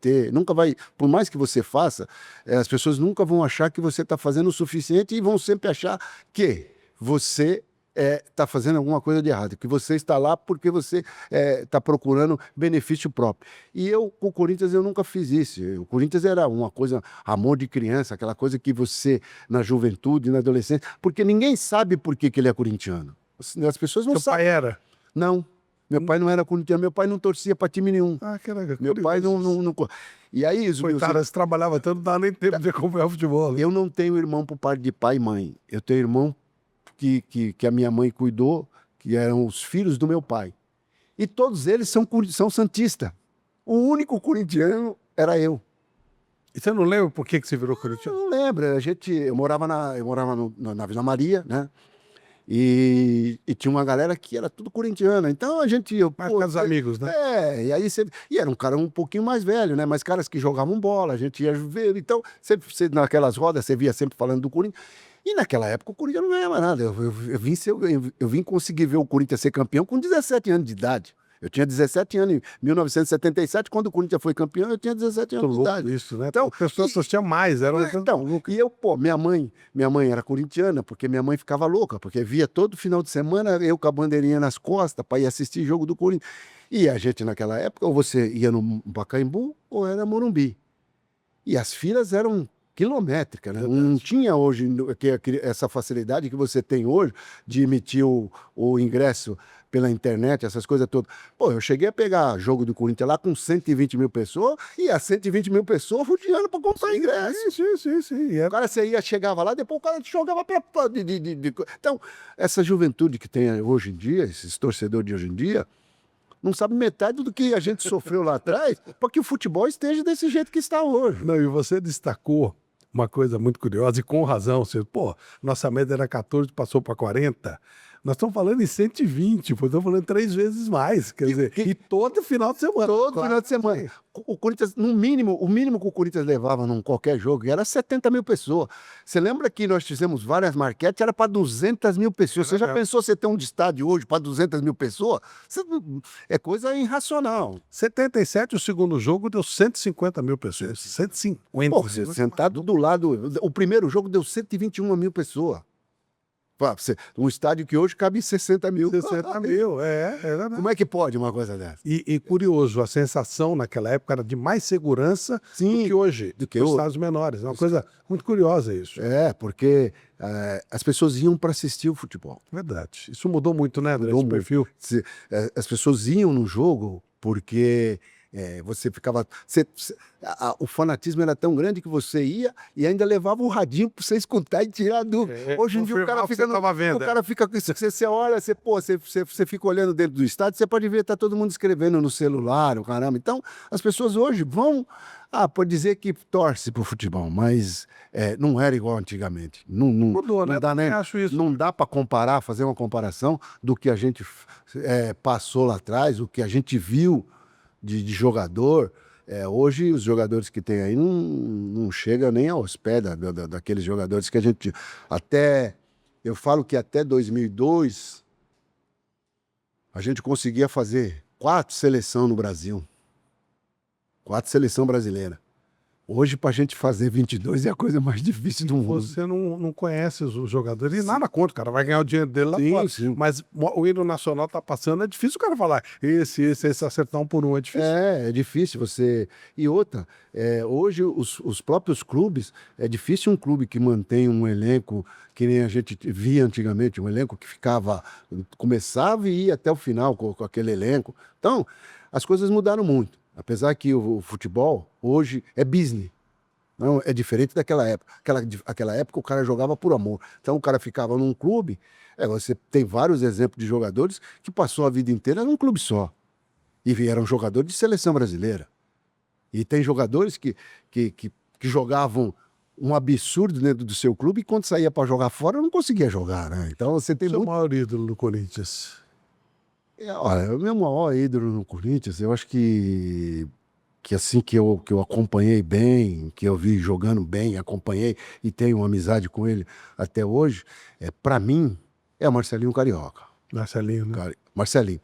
por mais que você faça, as pessoas nunca vão achar que você está fazendo o suficiente e vão sempre achar que você está fazendo alguma coisa de errado, que você está lá porque você está procurando benefício próprio. E eu, com o Corinthians, eu nunca fiz isso. O Corinthians era uma coisa, amor de criança, aquela coisa que você, na juventude, na adolescência, porque ninguém sabe por que ele é corintiano. As pessoas não sabem. Seu pai era? Não. Meu pai não era corintiano, meu pai não torcia para time nenhum. Ah, que legal. Meu pai não... E aí... Coitado, você trabalhava tanto, não dava nem tempo de acompanhar o futebol. Né? Eu não tenho irmão por parte de pai e mãe. Eu tenho irmão que a minha mãe cuidou, que eram os filhos do meu pai. E todos eles são santistas. O único corintiano era eu. E você não lembra por que você virou corintiano? Eu não lembro. Eu morava na Vila Maria, né? E tinha uma galera que era tudo corintiana. Então a gente... Mais com os amigos, né? E aí e era um cara um pouquinho mais velho, né? Mas caras que jogavam bola, a gente ia ver. Então, naquelas rodas, você via sempre falando do Corinthians. E naquela época o Corinthians não ganhava nada. Eu vim conseguir ver o Corinthians ser campeão com 17 anos de idade. Eu tinha 17 anos em 1977, quando o Corinthians foi campeão, eu tinha 17 anos de idade. Isso, né? Então, as pessoas tinham mais. E eu, minha mãe era corintiana, porque minha mãe ficava louca, porque via todo final de semana eu com a bandeirinha nas costas para ir assistir jogo do Corinthians. E a gente naquela época, ou você ia no Pacaembu, ou era Morumbi. E as filas eram quilométrica, né? Não tinha hoje essa facilidade que você tem hoje de emitir o ingresso pela internet, essas coisas todas. Pô, eu cheguei a pegar jogo do Corinthians lá com 120 mil pessoas e as 120 mil pessoas rodeando para comprar ingresso. Sim. O cara, chegava lá, depois o cara jogava para... Então, essa juventude que tem hoje em dia, esses torcedores de hoje em dia, não sabe metade do que a gente sofreu lá atrás para que o futebol esteja desse jeito que está hoje. Não, e você destacou uma coisa muito curiosa, e com razão. Nossa média era 14, passou para 40. Nós estamos falando em 120, estamos falando 3 vezes mais. Quer dizer, e todo final de semana. Todo final de semana. O Corinthians, o mínimo que o Corinthians levava num qualquer jogo era 70 mil pessoas. Você lembra que nós fizemos várias marquetes, era para 200 mil pessoas. Você já pensou você ter um estádio hoje para 200 mil pessoas? É coisa irracional. 77, o segundo jogo deu 150 mil pessoas. 150. Pô, você sentado do lado, o primeiro jogo deu 121 mil pessoas. Um estádio que hoje cabe 60 mil. 60 mil, Como é que pode uma coisa dessa? E curioso, a sensação naquela época era de mais segurança do que hoje, os estádios menores. É uma coisa muito curiosa isso. Porque as pessoas iam para assistir o futebol. Verdade. Isso mudou muito, né, André? Esse perfil. As pessoas iam no jogo porque... você ficava... o fanatismo era tão grande que você ia e ainda levava o radinho para você escutar e tirar dúvida. Hoje em dia o cara fica... Você olha, você fica olhando dentro do estádio, você pode ver, tá todo mundo escrevendo no celular, o caramba. Então, as pessoas hoje vão... pode dizer que torce pro futebol, mas não era igual antigamente. Mudou, né? Não dá para comparar, fazer uma comparação do que a gente passou lá atrás, o que a gente viu de jogador. Hoje os jogadores que tem aí não chegam nem aos pés daqueles jogadores que a gente... Eu falo que até 2002 a gente conseguia fazer 4 seleções no Brasil. 4 seleções brasileiras. Hoje, para a gente fazer 22 é a coisa mais difícil do mundo. Você não conhece os jogadores e nada contra, o cara vai ganhar o dinheiro dele lá fora. Sim. Mas o hino nacional tá passando, é difícil o cara falar esse acertar um por um, é difícil. É difícil você... E outra, hoje os próprios clubes, é difícil um clube que mantém um elenco que nem a gente via antigamente, um elenco que começava e ia até o final com aquele elenco. Então, as coisas mudaram muito. Apesar que o futebol hoje é business. Não, é diferente daquela época. Aquela época o cara jogava por amor. Então o cara ficava num clube. Você tem vários exemplos de jogadores que passou a vida inteira num clube só. E eram jogadores de seleção brasileira. E tem jogadores que jogavam um absurdo dentro do seu clube e quando saía para jogar fora não conseguia jogar, né? Então você tem Seu maior ídolo no Corinthians? Olha, o meu maior ídolo no Corinthians, eu acho que assim que eu acompanhei bem, que eu vi jogando bem, acompanhei e tenho uma amizade com ele até hoje, para mim, é o Marcelinho Carioca. Marcelinho, né? Marcelinho.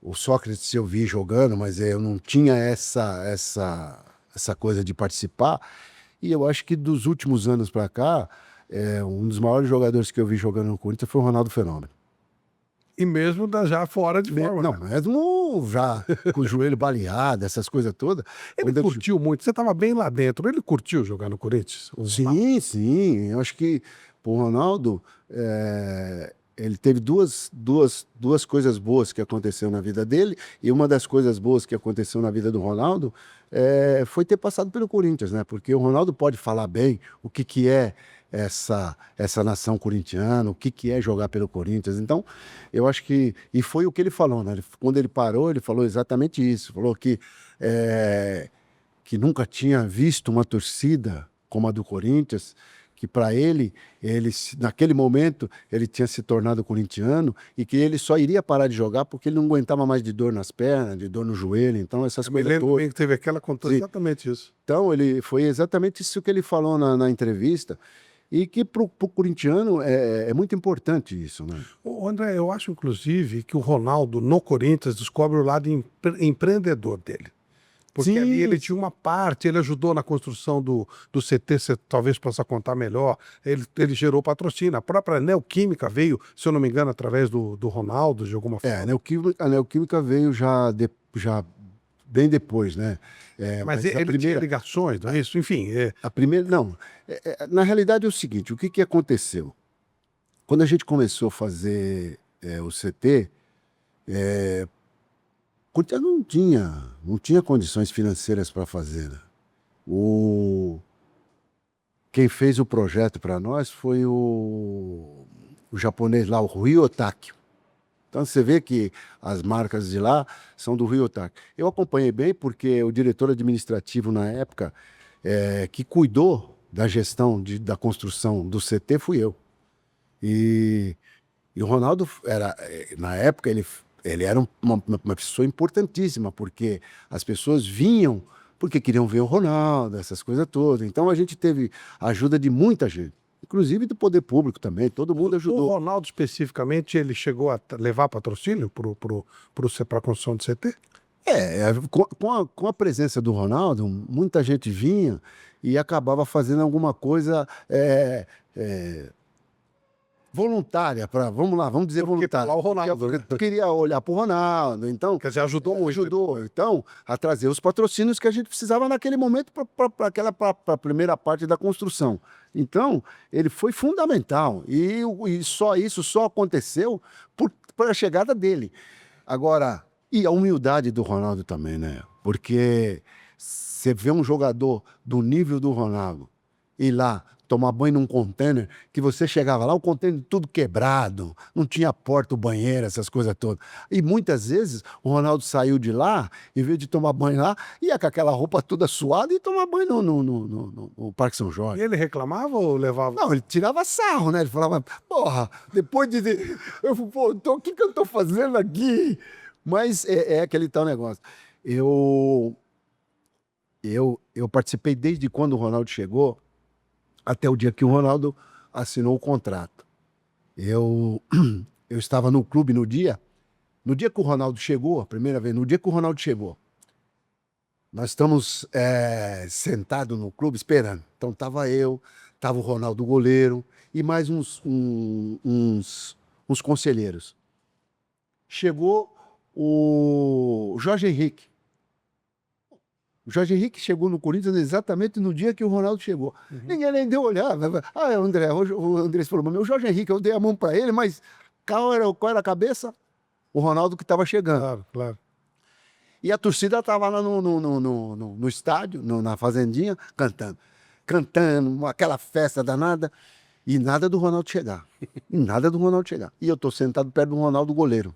O Sócrates eu vi jogando, mas eu não tinha essa coisa de participar. E eu acho que dos últimos anos para cá, um dos maiores jogadores que eu vi jogando no Corinthians foi o Ronaldo Fenômeno. E mesmo já fora de forma. Não, mesmo já com o joelho baleado, essas coisas todas. Ele curtiu muito, você estava bem lá dentro. Ele curtiu jogar no Corinthians? Sim. Eu acho que o Ronaldo, ele teve duas coisas boas que aconteceram na vida dele, e uma das coisas boas que aconteceu na vida do Ronaldo foi ter passado pelo Corinthians, né? Porque o Ronaldo pode falar bem o que é essa nação corintiana, o que é jogar pelo Corinthians. Então, eu acho que... E foi o que ele falou, né? Quando ele parou, ele falou exatamente isso. Falou que nunca tinha visto uma torcida como a do Corinthians, que para ele, naquele momento, ele tinha se tornado corintiano e que ele só iria parar de jogar porque ele não aguentava mais de dor nas pernas, de dor no joelho, então essas coisas todas. Eu me lembro que teve aquela, contou exatamente isso. Então, foi exatamente isso que ele falou na entrevista. E que para o corintiano é muito importante isso, né? André, eu acho, inclusive, que o Ronaldo, no Corinthians, descobre o lado empreendedor dele. Porque ali ele tinha uma parte, ele ajudou na construção do CT, você talvez possa contar melhor, ele gerou patrocínio. A própria Neoquímica veio, se eu não me engano, através do Ronaldo, de alguma forma. A Neoquímica veio já bem depois, né? Mas ele tinha ligações, não é isso? Enfim. A primeira, não. Na realidade é o seguinte, o que aconteceu? Quando a gente começou a fazer o CT, não tinha condições financeiras para fazer, né? Quem fez o projeto para nós foi o japonês lá, o Ryotaki. Então você vê que as marcas de lá são do Ryotaki. Eu acompanhei bem porque o diretor administrativo na época que cuidou da gestão da construção do CT fui eu. E o Ronaldo na época ele era uma pessoa importantíssima, porque as pessoas vinham porque queriam ver o Ronaldo, essas coisas todas. Então a gente teve a ajuda de muita gente, inclusive do poder público também, todo mundo ajudou. O Ronaldo especificamente, ele chegou a levar patrocínio para a construção do CT? Com a presença do Ronaldo, muita gente vinha e acabava fazendo alguma coisa voluntária, vamos dizer voluntária. O Ronaldo, eu queria olhar para o Ronaldo, então... Quer dizer, ajudou muito. Ajudou, então, a trazer os patrocínios que a gente precisava naquele momento para a primeira parte da construção. Então, ele foi fundamental, e isso só aconteceu por a chegada dele. Agora, e a humildade do Ronaldo também, né? Porque você vê um jogador do nível do Ronaldo ir lá tomar banho num container, que você chegava lá, o container tudo quebrado, não tinha porta, o banheiro, essas coisas todas. E muitas vezes o Ronaldo saiu de lá, em vez de tomar banho lá, ia com aquela roupa toda suada e tomar banho no Parque São Jorge. E ele reclamava ou levava? Não, ele tirava sarro, né? Ele falava, porra, depois de... o que eu tô fazendo aqui? Mas é aquele tal negócio. Eu participei desde quando o Ronaldo chegou, até o dia que o Ronaldo assinou o contrato. Eu estava no clube no dia que o Ronaldo chegou, a primeira vez, no dia que o Ronaldo chegou, nós estamos sentados no clube esperando. Então estava o Ronaldo goleiro e mais uns conselheiros. Chegou o Jorge Henrique. O Jorge Henrique chegou no Corinthians exatamente no dia que o Ronaldo chegou. Uhum. Ninguém nem deu olhar. O André falou, meu Jorge Henrique, eu dei a mão para ele, mas qual era a cabeça? O Ronaldo que estava chegando. Claro. E a torcida estava lá no estádio, na fazendinha, cantando. Cantando, aquela festa danada. E nada do Ronaldo chegar. E nada do Ronaldo chegar. E eu tô sentado perto do Ronaldo goleiro.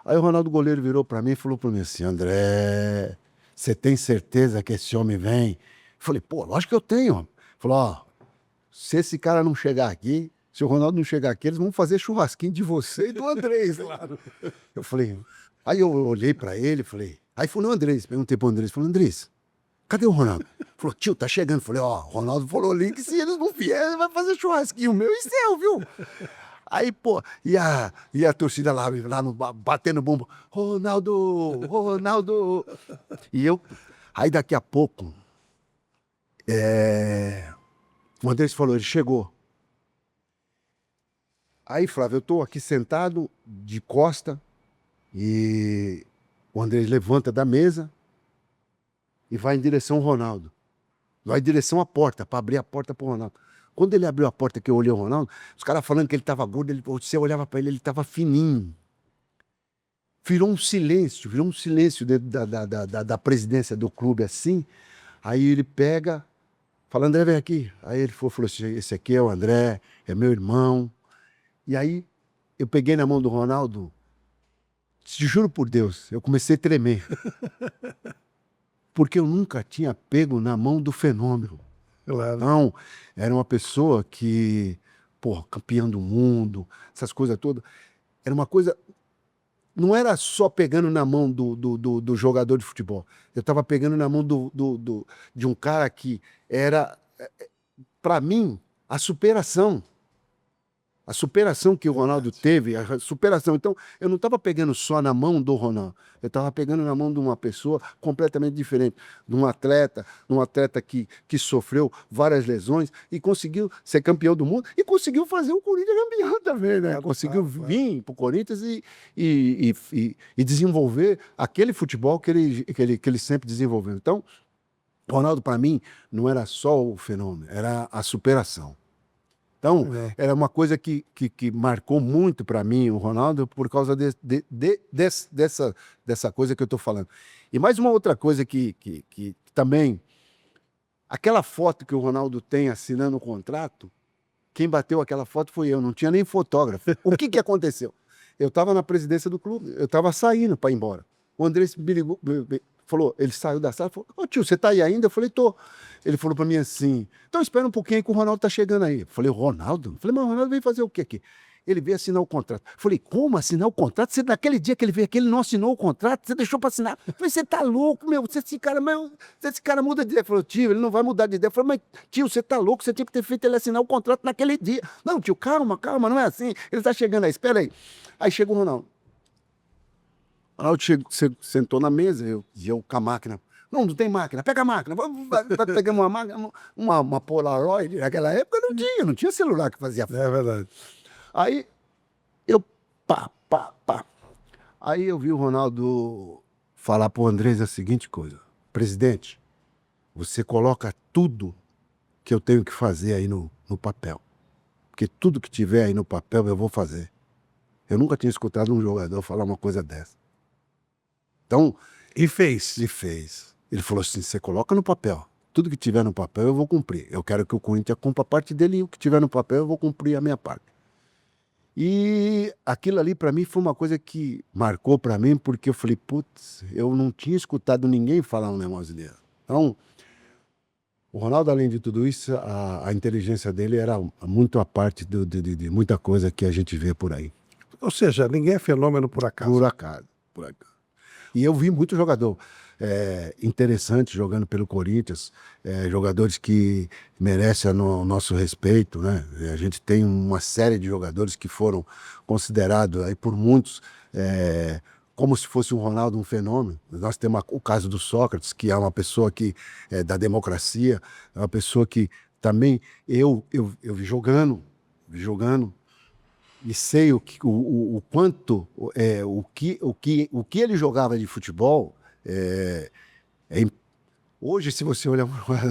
Aí o Ronaldo goleiro virou para mim e falou para mim assim: André, você tem certeza que esse homem vem? Eu falei, pô, lógico que eu tenho. Falou, ó, se esse cara não chegar aqui, se o Ronaldo não chegar aqui, eles vão fazer churrasquinho de você e do Andrés. Claro. Eu falei, aí eu olhei para ele e falei, aí foi no Andrés, perguntei pro Andrés, falei, Andrés, cadê o Ronaldo? Falou, tio, tá chegando. Falei, ó, o Ronaldo falou ali que se eles não vierem, ele vai fazer churrasquinho meu e seu, viu? Aí, pô, e a torcida lá no, batendo bumbo, Ronaldo, Ronaldo. E eu, aí daqui a pouco, o Andrés falou, ele chegou. Aí, Flávio, eu tô aqui sentado de costa e o Andrés levanta da mesa e vai em direção ao Ronaldo. Vai em direção à porta, para abrir a porta pro Ronaldo. Quando ele abriu a porta que eu olhei o Ronaldo, os caras falando que ele tava gordo, você olhava para ele tava fininho. Virou um silêncio dentro da presidência do clube assim. Aí ele pega, fala, André, vem aqui. Aí ele falou assim, esse aqui é o André, é meu irmão. E aí eu peguei na mão do Ronaldo, te juro por Deus, eu comecei a tremer. Porque eu nunca tinha pego na mão do fenômeno. Claro. Então, era uma pessoa que, pô, campeão do mundo, essas coisas todas. Era uma coisa... Não era só pegando na mão do jogador de futebol. Eu estava pegando na mão de um cara que era, para mim, a superação. A superação que o Ronaldo teve, a superação. Então, eu não estava pegando só na mão do Ronaldo, eu estava pegando na mão de uma pessoa completamente diferente, de um atleta que sofreu várias lesões e conseguiu ser campeão do mundo e conseguiu fazer o Corinthians campeão também, né? Conseguiu vir para o Corinthians e desenvolver aquele futebol que ele sempre desenvolveu. Então, o Ronaldo, para mim, não era só o fenômeno, era a superação. Então, era uma coisa que marcou muito para mim o Ronaldo por causa dessa coisa que eu estou falando. E mais uma outra coisa que também... Aquela foto que o Ronaldo tem assinando o contrato, quem bateu aquela foto foi eu, não tinha nem fotógrafo. O que aconteceu? Eu estava na presidência do clube, eu estava saindo para ir embora. O André me ligou, falou, ele saiu da sala, falou, ô tio, você tá aí ainda? Eu falei, tô. Ele falou para mim assim, então espera um pouquinho aí que o Ronaldo tá chegando aí. Eu falei, Ronaldo? Eu falei, mas o Ronaldo veio fazer o quê aqui? Ele veio assinar o contrato. Eu falei, como assinar o contrato? Você, naquele dia que ele veio aqui, ele não assinou o contrato, você deixou para assinar. Eu falei, você tá louco, meu, esse cara muda de ideia. Ele falou, tio, ele não vai mudar de ideia. Eu falei, mas tio, você tá louco, você tinha que ter feito ele assinar o contrato naquele dia. Não, tio, calma, não é assim. Ele tá chegando aí, espera aí. Aí chegou o Ronaldo. O Ronaldo sentou na mesa, eu com a máquina. Não tem máquina, pega a máquina. Vai pegar uma máquina, uma Polaroid. Naquela época não tinha celular que fazia. É verdade. Aí eu pá. Aí eu vi o Ronaldo falar pro Andrés a seguinte coisa: presidente, você coloca tudo que eu tenho que fazer aí no papel. Porque tudo que tiver aí no papel eu vou fazer. Eu nunca tinha escutado um jogador falar uma coisa dessa. Então, E fez. Ele falou assim, você coloca no papel. Tudo que tiver no papel eu vou cumprir. Eu quero que o Corinthians cumpra a parte dele e o que tiver no papel eu vou cumprir a minha parte. E aquilo ali para mim foi uma coisa que marcou para mim, porque eu falei, putz, eu não tinha escutado ninguém falar um negócio dele. Então, o Ronaldo, além de tudo isso, a inteligência dele era muito a parte de muita coisa que a gente vê por aí. Ou seja, ninguém é fenômeno por acaso. Por acaso. E eu vi muito jogador interessante jogando pelo Corinthians, jogadores que merecem o nosso respeito, né? A gente tem uma série de jogadores que foram considerados aí por muitos como se fosse um Ronaldo, um fenômeno. Nós temos o caso do Sócrates, que é uma pessoa que da democracia, é uma pessoa que também eu vi jogando e sei o quanto o que ele jogava de futebol. Hoje, se você olhar,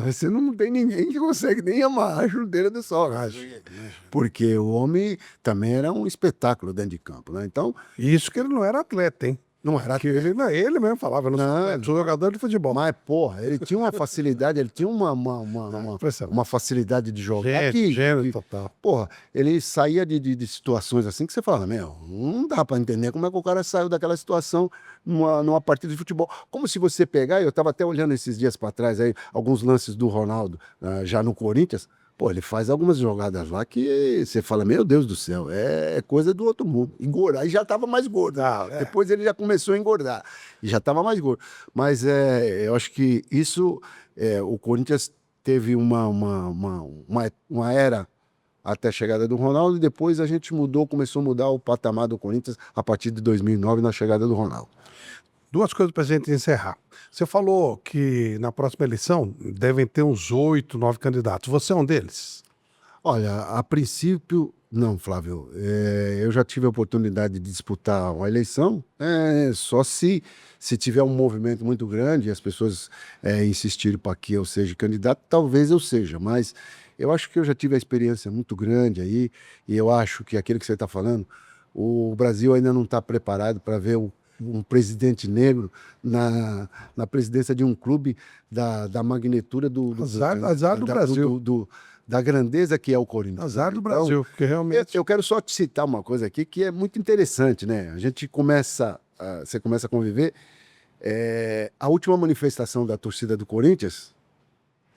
você não tem ninguém que consegue nem amar a chuteira do Sócrates, porque o homem também era um espetáculo dentro de campo, né? Então, Isso que ele não era atleta, hein? Não era. Que ele mesmo falava, eu não sou jogador de futebol. Mas, porra, ele tinha uma facilidade, ele tinha uma facilidade de jogar Gênio total. porra, ele saía de situações assim que você fala, meu, não dá pra entender como é que o cara saiu daquela situação numa partida de futebol. Como se você pegar, eu tava até olhando esses dias pra trás aí, alguns lances do Ronaldo, já no Corinthians. Pô, ele faz algumas jogadas lá que você fala, meu Deus do céu, é coisa do outro mundo. Engordar, e já estava mais gordo. Depois ele já começou a engordar, e já estava mais gordo. Mas eu acho que isso, o Corinthians teve uma era até a chegada do Ronaldo, e depois a gente começou a mudar o patamar do Corinthians a partir de 2009, na chegada do Ronaldo. Duas coisas para a gente encerrar. Você falou que na próxima eleição devem ter uns 8, 9 candidatos. Você é um deles? Olha, a princípio, não, Flávio. Eu já tive a oportunidade de disputar uma eleição, só se tiver um movimento muito grande e as pessoas insistirem para que eu seja candidato, talvez eu seja, mas eu acho que eu já tive a experiência muito grande aí, e eu acho que aquilo que você está falando, o Brasil ainda não está preparado para ver um presidente negro na presidência de um clube da magnitude azar do Brasil. Da grandeza que é o Corinthians. Azar do Brasil, então, porque realmente... Eu quero só te citar uma coisa aqui que é muito interessante, né? A gente você começa a conviver. A última manifestação da torcida do Corinthians,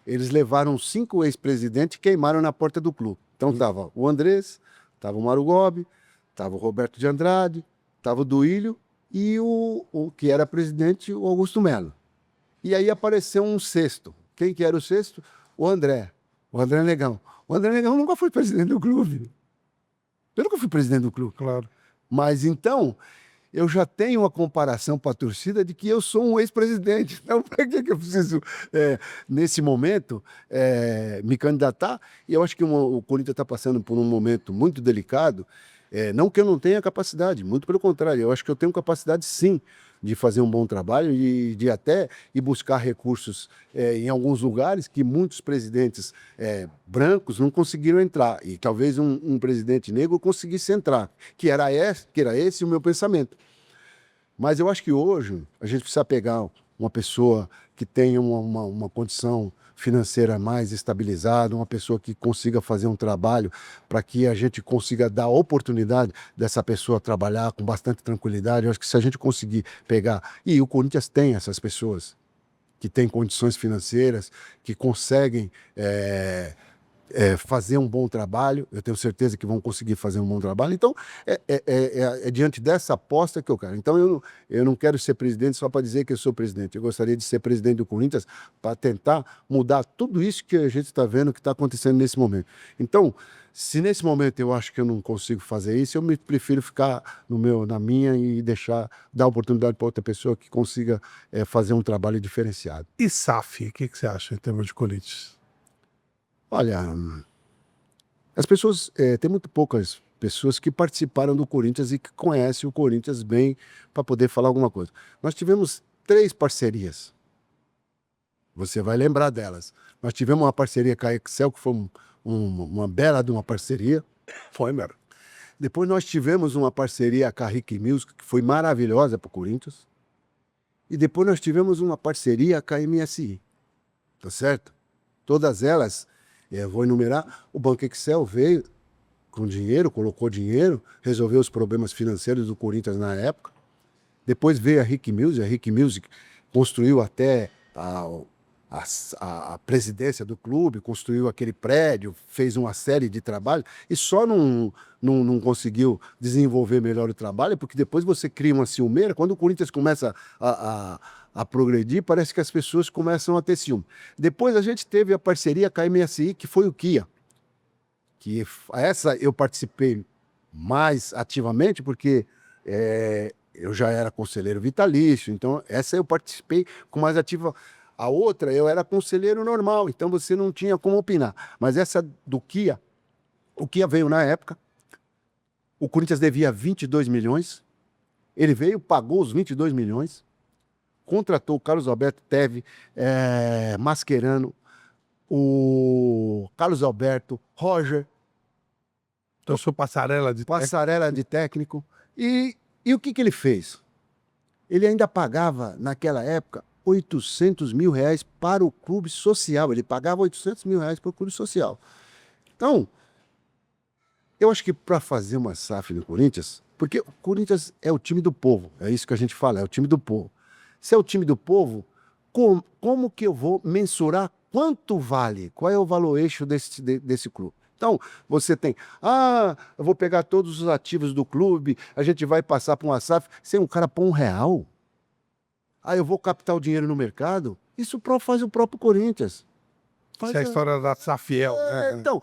eles levaram 5 ex-presidentes e queimaram na porta do clube. Então tava o Andrés, tava o Mauro Gobi, tava o Roberto de Andrade, tava o Duílio, e o que era presidente, o Augusto Melo. E aí apareceu um sexto. Quem que era o sexto? O André Negão. O André Negão nunca foi presidente do clube. Eu nunca fui presidente do clube. Claro. Mas então, eu já tenho uma comparação para a torcida de que eu sou um ex-presidente. Então, para que eu preciso, nesse momento, me candidatar? E eu acho que o Corinthians está passando por um momento muito delicado. Não que eu não tenha capacidade, muito pelo contrário, eu acho que eu tenho capacidade sim de fazer um bom trabalho e de até ir buscar recursos em alguns lugares que muitos presidentes brancos não conseguiram entrar, e talvez um presidente negro conseguisse entrar, que era esse o meu pensamento. Mas eu acho que hoje a gente precisa pegar uma pessoa que tenha uma condição financeira mais estabilizada, uma pessoa que consiga fazer um trabalho para que a gente consiga dar a oportunidade dessa pessoa trabalhar com bastante tranquilidade. Eu acho que se a gente conseguir pegar... E o Corinthians tem essas pessoas que têm condições financeiras, que conseguem fazer um bom trabalho. Eu tenho certeza que vão conseguir fazer um bom trabalho. Então, diante dessa aposta que eu quero. Então, eu não quero ser presidente só para dizer que eu sou presidente. Eu gostaria de ser presidente do Corinthians para tentar mudar tudo isso que a gente está vendo que está acontecendo nesse momento. Então, se nesse momento eu acho que eu não consigo fazer isso, eu prefiro ficar na minha e dar oportunidade para outra pessoa que consiga fazer um trabalho diferenciado. E SAF, o que você acha em termos de Corinthians? Olha, as pessoas, tem muito poucas pessoas que participaram do Corinthians e que conhecem o Corinthians bem para poder falar alguma coisa. Nós tivemos 3 parcerias. Você vai lembrar delas. Nós tivemos uma parceria com a Excel, que foi uma bela de uma parceria. Foi mesmo. Depois nós tivemos uma parceria com a Rick Music, que foi maravilhosa para o Corinthians. E depois nós tivemos uma parceria com a MSI. Tá certo? Todas elas... vou enumerar, o Banco Excel veio com dinheiro, colocou dinheiro, resolveu os problemas financeiros do Corinthians na época. Depois veio a Rick Music construiu até a presidência do clube, construiu aquele prédio, fez uma série de trabalhos e só não conseguiu desenvolver melhor o trabalho, porque depois você cria uma ciumeira. Quando o Corinthians começa a progredir, parece que as pessoas começam a ter ciúme. Depois a gente teve a parceria com a MSI, que foi o Kia. Que essa eu participei mais ativamente, porque eu já era conselheiro vitalício, então essa eu participei com mais ativa. A outra, eu era conselheiro normal, então você não tinha como opinar. Mas essa do Kia, o Kia veio na época, o Corinthians devia 22 milhões, ele veio, pagou os 22 milhões, contratou o Carlos Alberto Teve, Mascherano, o Carlos Alberto, Roger. Então, sou passarela de técnico. E o que ele fez? ele ainda pagava, naquela época, 800 mil reais para o clube social. Ele pagava 800 mil reais para o clube social. Então, eu acho que para fazer uma SAF no Corinthians, porque o Corinthians é o time do povo, é isso que a gente fala, é o time do povo. Se é o time do povo, como que eu vou mensurar quanto vale? Qual é o valor eixo desse clube? Então, você tem, eu vou pegar todos os ativos do clube, a gente vai passar para uma SAF, sem um cara pôr R$ 1. Eu vou captar o dinheiro no mercado? Isso faz o próprio Corinthians. Isso é a história da Safiel, né? Então,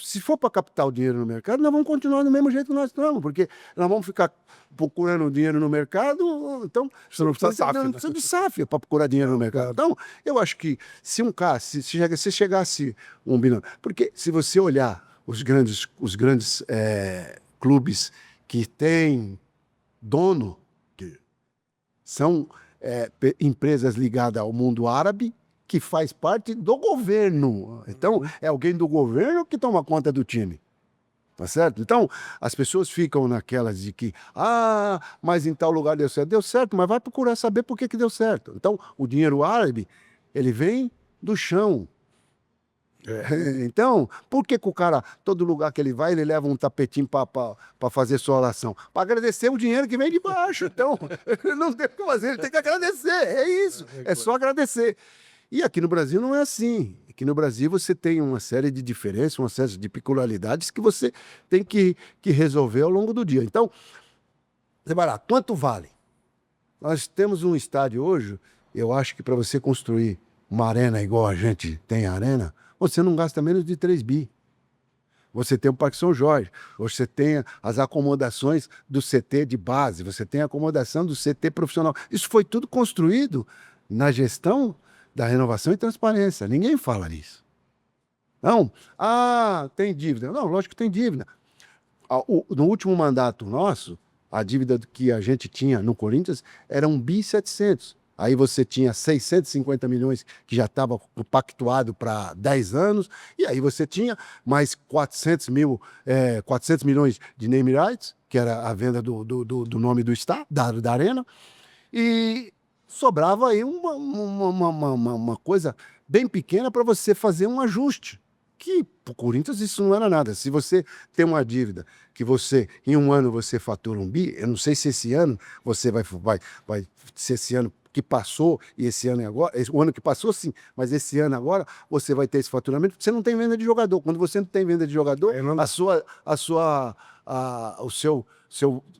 se for para captar o dinheiro no mercado, nós vamos continuar do mesmo jeito que nós estamos, porque nós vamos ficar procurando dinheiro no mercado, então Você não precisa SAF, não precisa de SAF para procurar dinheiro no mercado. Então, eu acho que se um cara, se chegasse um binômio, porque se você olhar os grandes clubes que têm dono, que são empresas ligadas ao mundo árabe, que faz parte do governo. Então, é alguém do governo que toma conta do time. Tá certo? Então, as pessoas ficam naquelas de que, mas em tal lugar deu certo. Deu certo, mas vai procurar saber por que deu certo. Então, o dinheiro árabe, ele vem do chão. Então, por que o cara, todo lugar que ele vai, ele leva um tapetinho para fazer sua oração? Para agradecer o dinheiro que vem de baixo. Então, não tem o que fazer, ele tem que agradecer. É isso, é só agradecer. E aqui no Brasil não é assim. Aqui no Brasil você tem uma série de diferenças, uma série de peculiaridades que você tem que resolver ao longo do dia. Então, você vai lá, quanto vale? Nós temos um estádio hoje, eu acho que para você construir uma arena igual a gente tem a arena, você não gasta menos de 3 bi. Você tem o Parque São Jorge, você tem as acomodações do CT de base, você tem a acomodação do CT profissional. Isso foi tudo construído na gestão da renovação e transparência. Ninguém fala nisso. Não, tem dívida. Não, lógico que tem dívida. No último mandato nosso, a dívida que a gente tinha no Corinthians era 1,7 bi. Aí você tinha 650 milhões que já estava pactuado para 10 anos, e aí você tinha mais 400 milhões de name rights, que era a venda do nome do estádio, da arena, e sobrava aí uma coisa bem pequena para você fazer um ajuste. Que para o Corinthians isso não era nada. Se você tem uma dívida que em um ano você fatura 1 bi, eu não sei se esse ano você vai se esse ano que passou e esse ano agora, o ano que passou sim, mas esse ano agora você vai ter esse faturamento, porque você não tem venda de jogador. Quando você não tem venda de jogador, o seu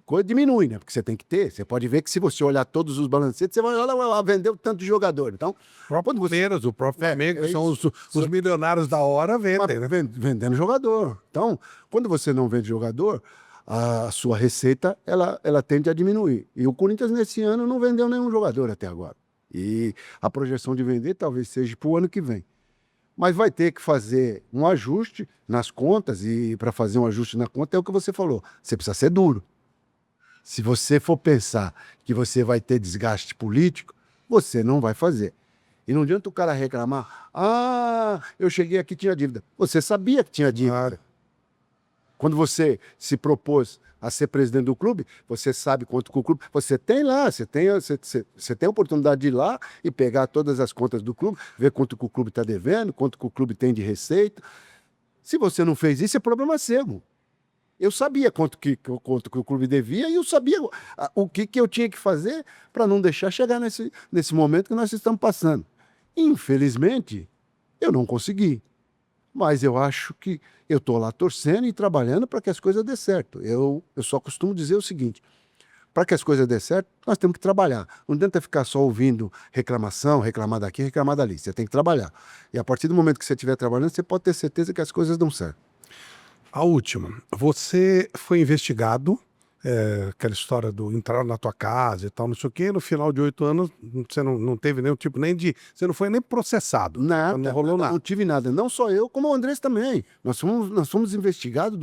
coisa diminui, né? Porque você tem que ter. Você pode ver que se você olhar todos os balancetes, você vai olhar, vendeu tanto de jogador. Então, o próprio Flamengo, que são os milionários da hora, vendem, né? Vendendo jogador. Então, quando você não vende jogador, a sua receita ela tende a diminuir. E o Corinthians nesse ano não vendeu nenhum jogador até agora. E a projeção de vender talvez seja para o ano que vem. Mas vai ter que fazer um ajuste nas contas, e para fazer um ajuste na conta é o que você falou, você precisa ser duro. Se você for pensar que você vai ter desgaste político, você não vai fazer. E não adianta o cara reclamar, eu cheguei aqui e tinha dívida. Você sabia que tinha dívida. Claro. Quando você se propôs a ser presidente do clube, você sabe quanto que o clube... Você tem lá, você tem a oportunidade de ir lá e pegar todas as contas do clube, ver quanto que o clube está devendo, quanto que o clube tem de receita. Se você não fez isso, é problema seu. Eu sabia quanto que o clube devia e eu sabia o que eu tinha que fazer para não deixar chegar nesse momento que nós estamos passando. Infelizmente, eu não consegui. Mas eu acho que eu estou lá torcendo e trabalhando para que as coisas dê certo. Eu só costumo dizer o seguinte, para que as coisas dê certo, nós temos que trabalhar. Não adianta ficar só ouvindo reclamação, reclamar daqui, reclamar dali. Você tem que trabalhar. E a partir do momento que você estiver trabalhando, você pode ter certeza que as coisas dão certo. A última, você foi investigado, aquela história do entrar na tua casa e tal, não sei o quê, no final de 8 anos você não teve nenhum tipo nem de... Você não foi nem processado. Nada, não rolou nada. Não tive nada. Não só eu, como o Andrés também. Nós fomos investigados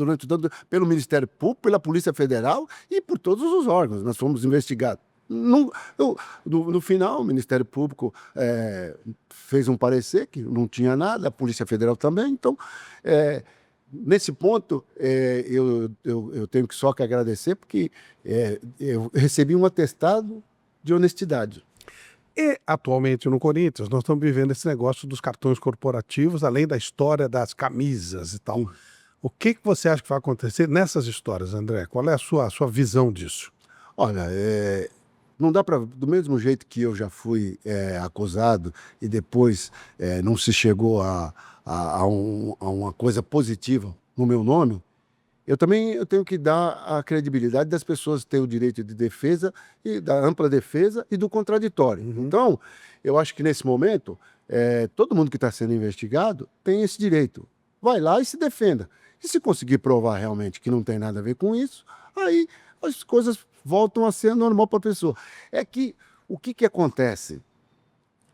pelo Ministério Público, pela Polícia Federal e por todos os órgãos. Nós fomos investigados. No final, o Ministério Público fez um parecer que não tinha nada, a Polícia Federal também. Então, nesse ponto, eu tenho só que agradecer, porque eu recebi um atestado de honestidade. E, atualmente, no Corinthians, nós estamos vivendo esse negócio dos cartões corporativos, além da história das camisas e tal. O que você acha que vai acontecer nessas histórias, André? Qual é a sua visão disso? Olha, não dá para, do mesmo jeito que eu já fui acusado e depois não se chegou a uma coisa positiva no meu nome, eu tenho que dar a credibilidade das pessoas ter o direito de defesa, e da ampla defesa e do contraditório. Então, eu acho que nesse momento, todo mundo que está sendo investigado tem esse direito. Vai lá e se defenda. E se conseguir provar realmente que não tem nada a ver com isso, aí as coisas voltam a ser normal para a pessoa. É que, o que acontece?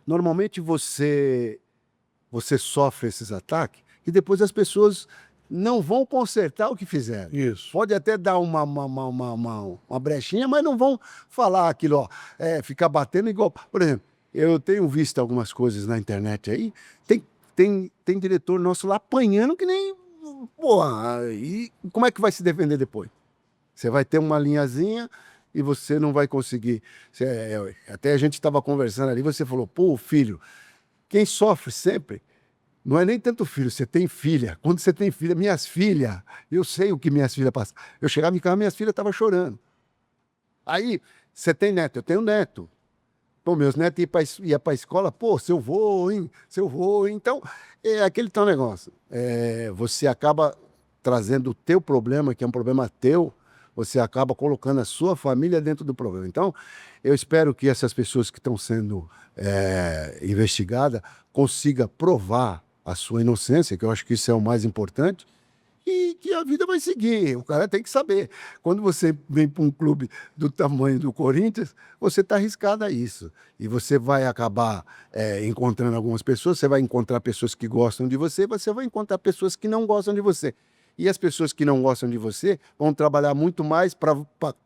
Normalmente você sofre esses ataques e depois as pessoas não vão consertar o que fizeram. Isso. Pode até dar uma brechinha, mas não vão falar aquilo, ó, ficar batendo igual... Por exemplo, eu tenho visto algumas coisas na internet aí, tem diretor nosso lá apanhando que nem... Porra, e como é que vai se defender depois? Você vai ter uma linhazinha e você não vai conseguir... até a gente estava conversando ali, você falou, pô, filho, quem sofre sempre... Não é nem tanto filho, você tem filha. Quando você tem filha, minhas filhas, eu sei o que minhas filhas passam. Eu chegava em casa, minhas filhas estavam chorando. Aí, você tem neto? Eu tenho neto. Pô, meus netos iam para a escola, pô, seu vô, hein? Seu vô, hein? Então, é aquele tal negócio. Você acaba trazendo o teu problema, que é um problema teu, você acaba colocando a sua família dentro do problema. Então, eu espero que essas pessoas que estão sendo investigadas consigam provar a sua inocência, que eu acho que isso é o mais importante, e que a vida vai seguir. O cara tem que saber. Quando você vem para um clube do tamanho do Corinthians, você está arriscado a isso. E você vai acabar encontrando algumas pessoas, você vai encontrar pessoas que gostam de você vai encontrar pessoas que não gostam de você. E as pessoas que não gostam de você vão trabalhar muito mais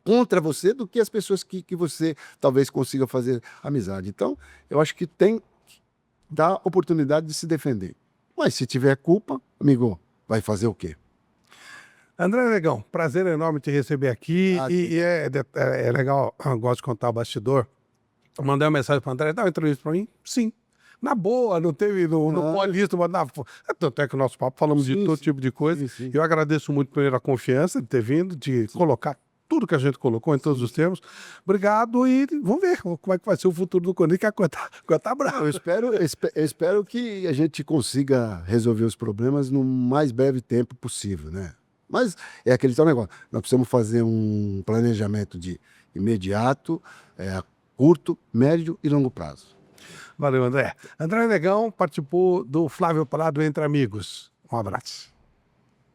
contra você do que as pessoas que você talvez consiga fazer amizade. Então, eu acho que tem que dar oportunidade de se defender. Mas se tiver culpa, amigo, vai fazer o quê? André Negão, prazer enorme te receber aqui. É legal, eu gosto de contar o bastidor. Eu mandei uma mensagem para o André, dá uma entrevista para mim? Sim. Na boa, não teve, não pode isso, mas tanto é que o nosso papo falamos de todo tipo de coisa. Sim. Eu agradeço muito pela confiança de ter vindo, de colocar tudo que a gente colocou em todos os termos. Obrigado e vamos ver como é que vai ser o futuro do Corinthians, que a coisa tá brava. Eu espero que a gente consiga resolver os problemas no mais breve tempo possível, né? Mas é aquele tal negócio. Nós precisamos fazer um planejamento de imediato, curto, médio e longo prazo. Valeu, André. André Negão participou do Flávio Prado Entre Amigos. Um abraço.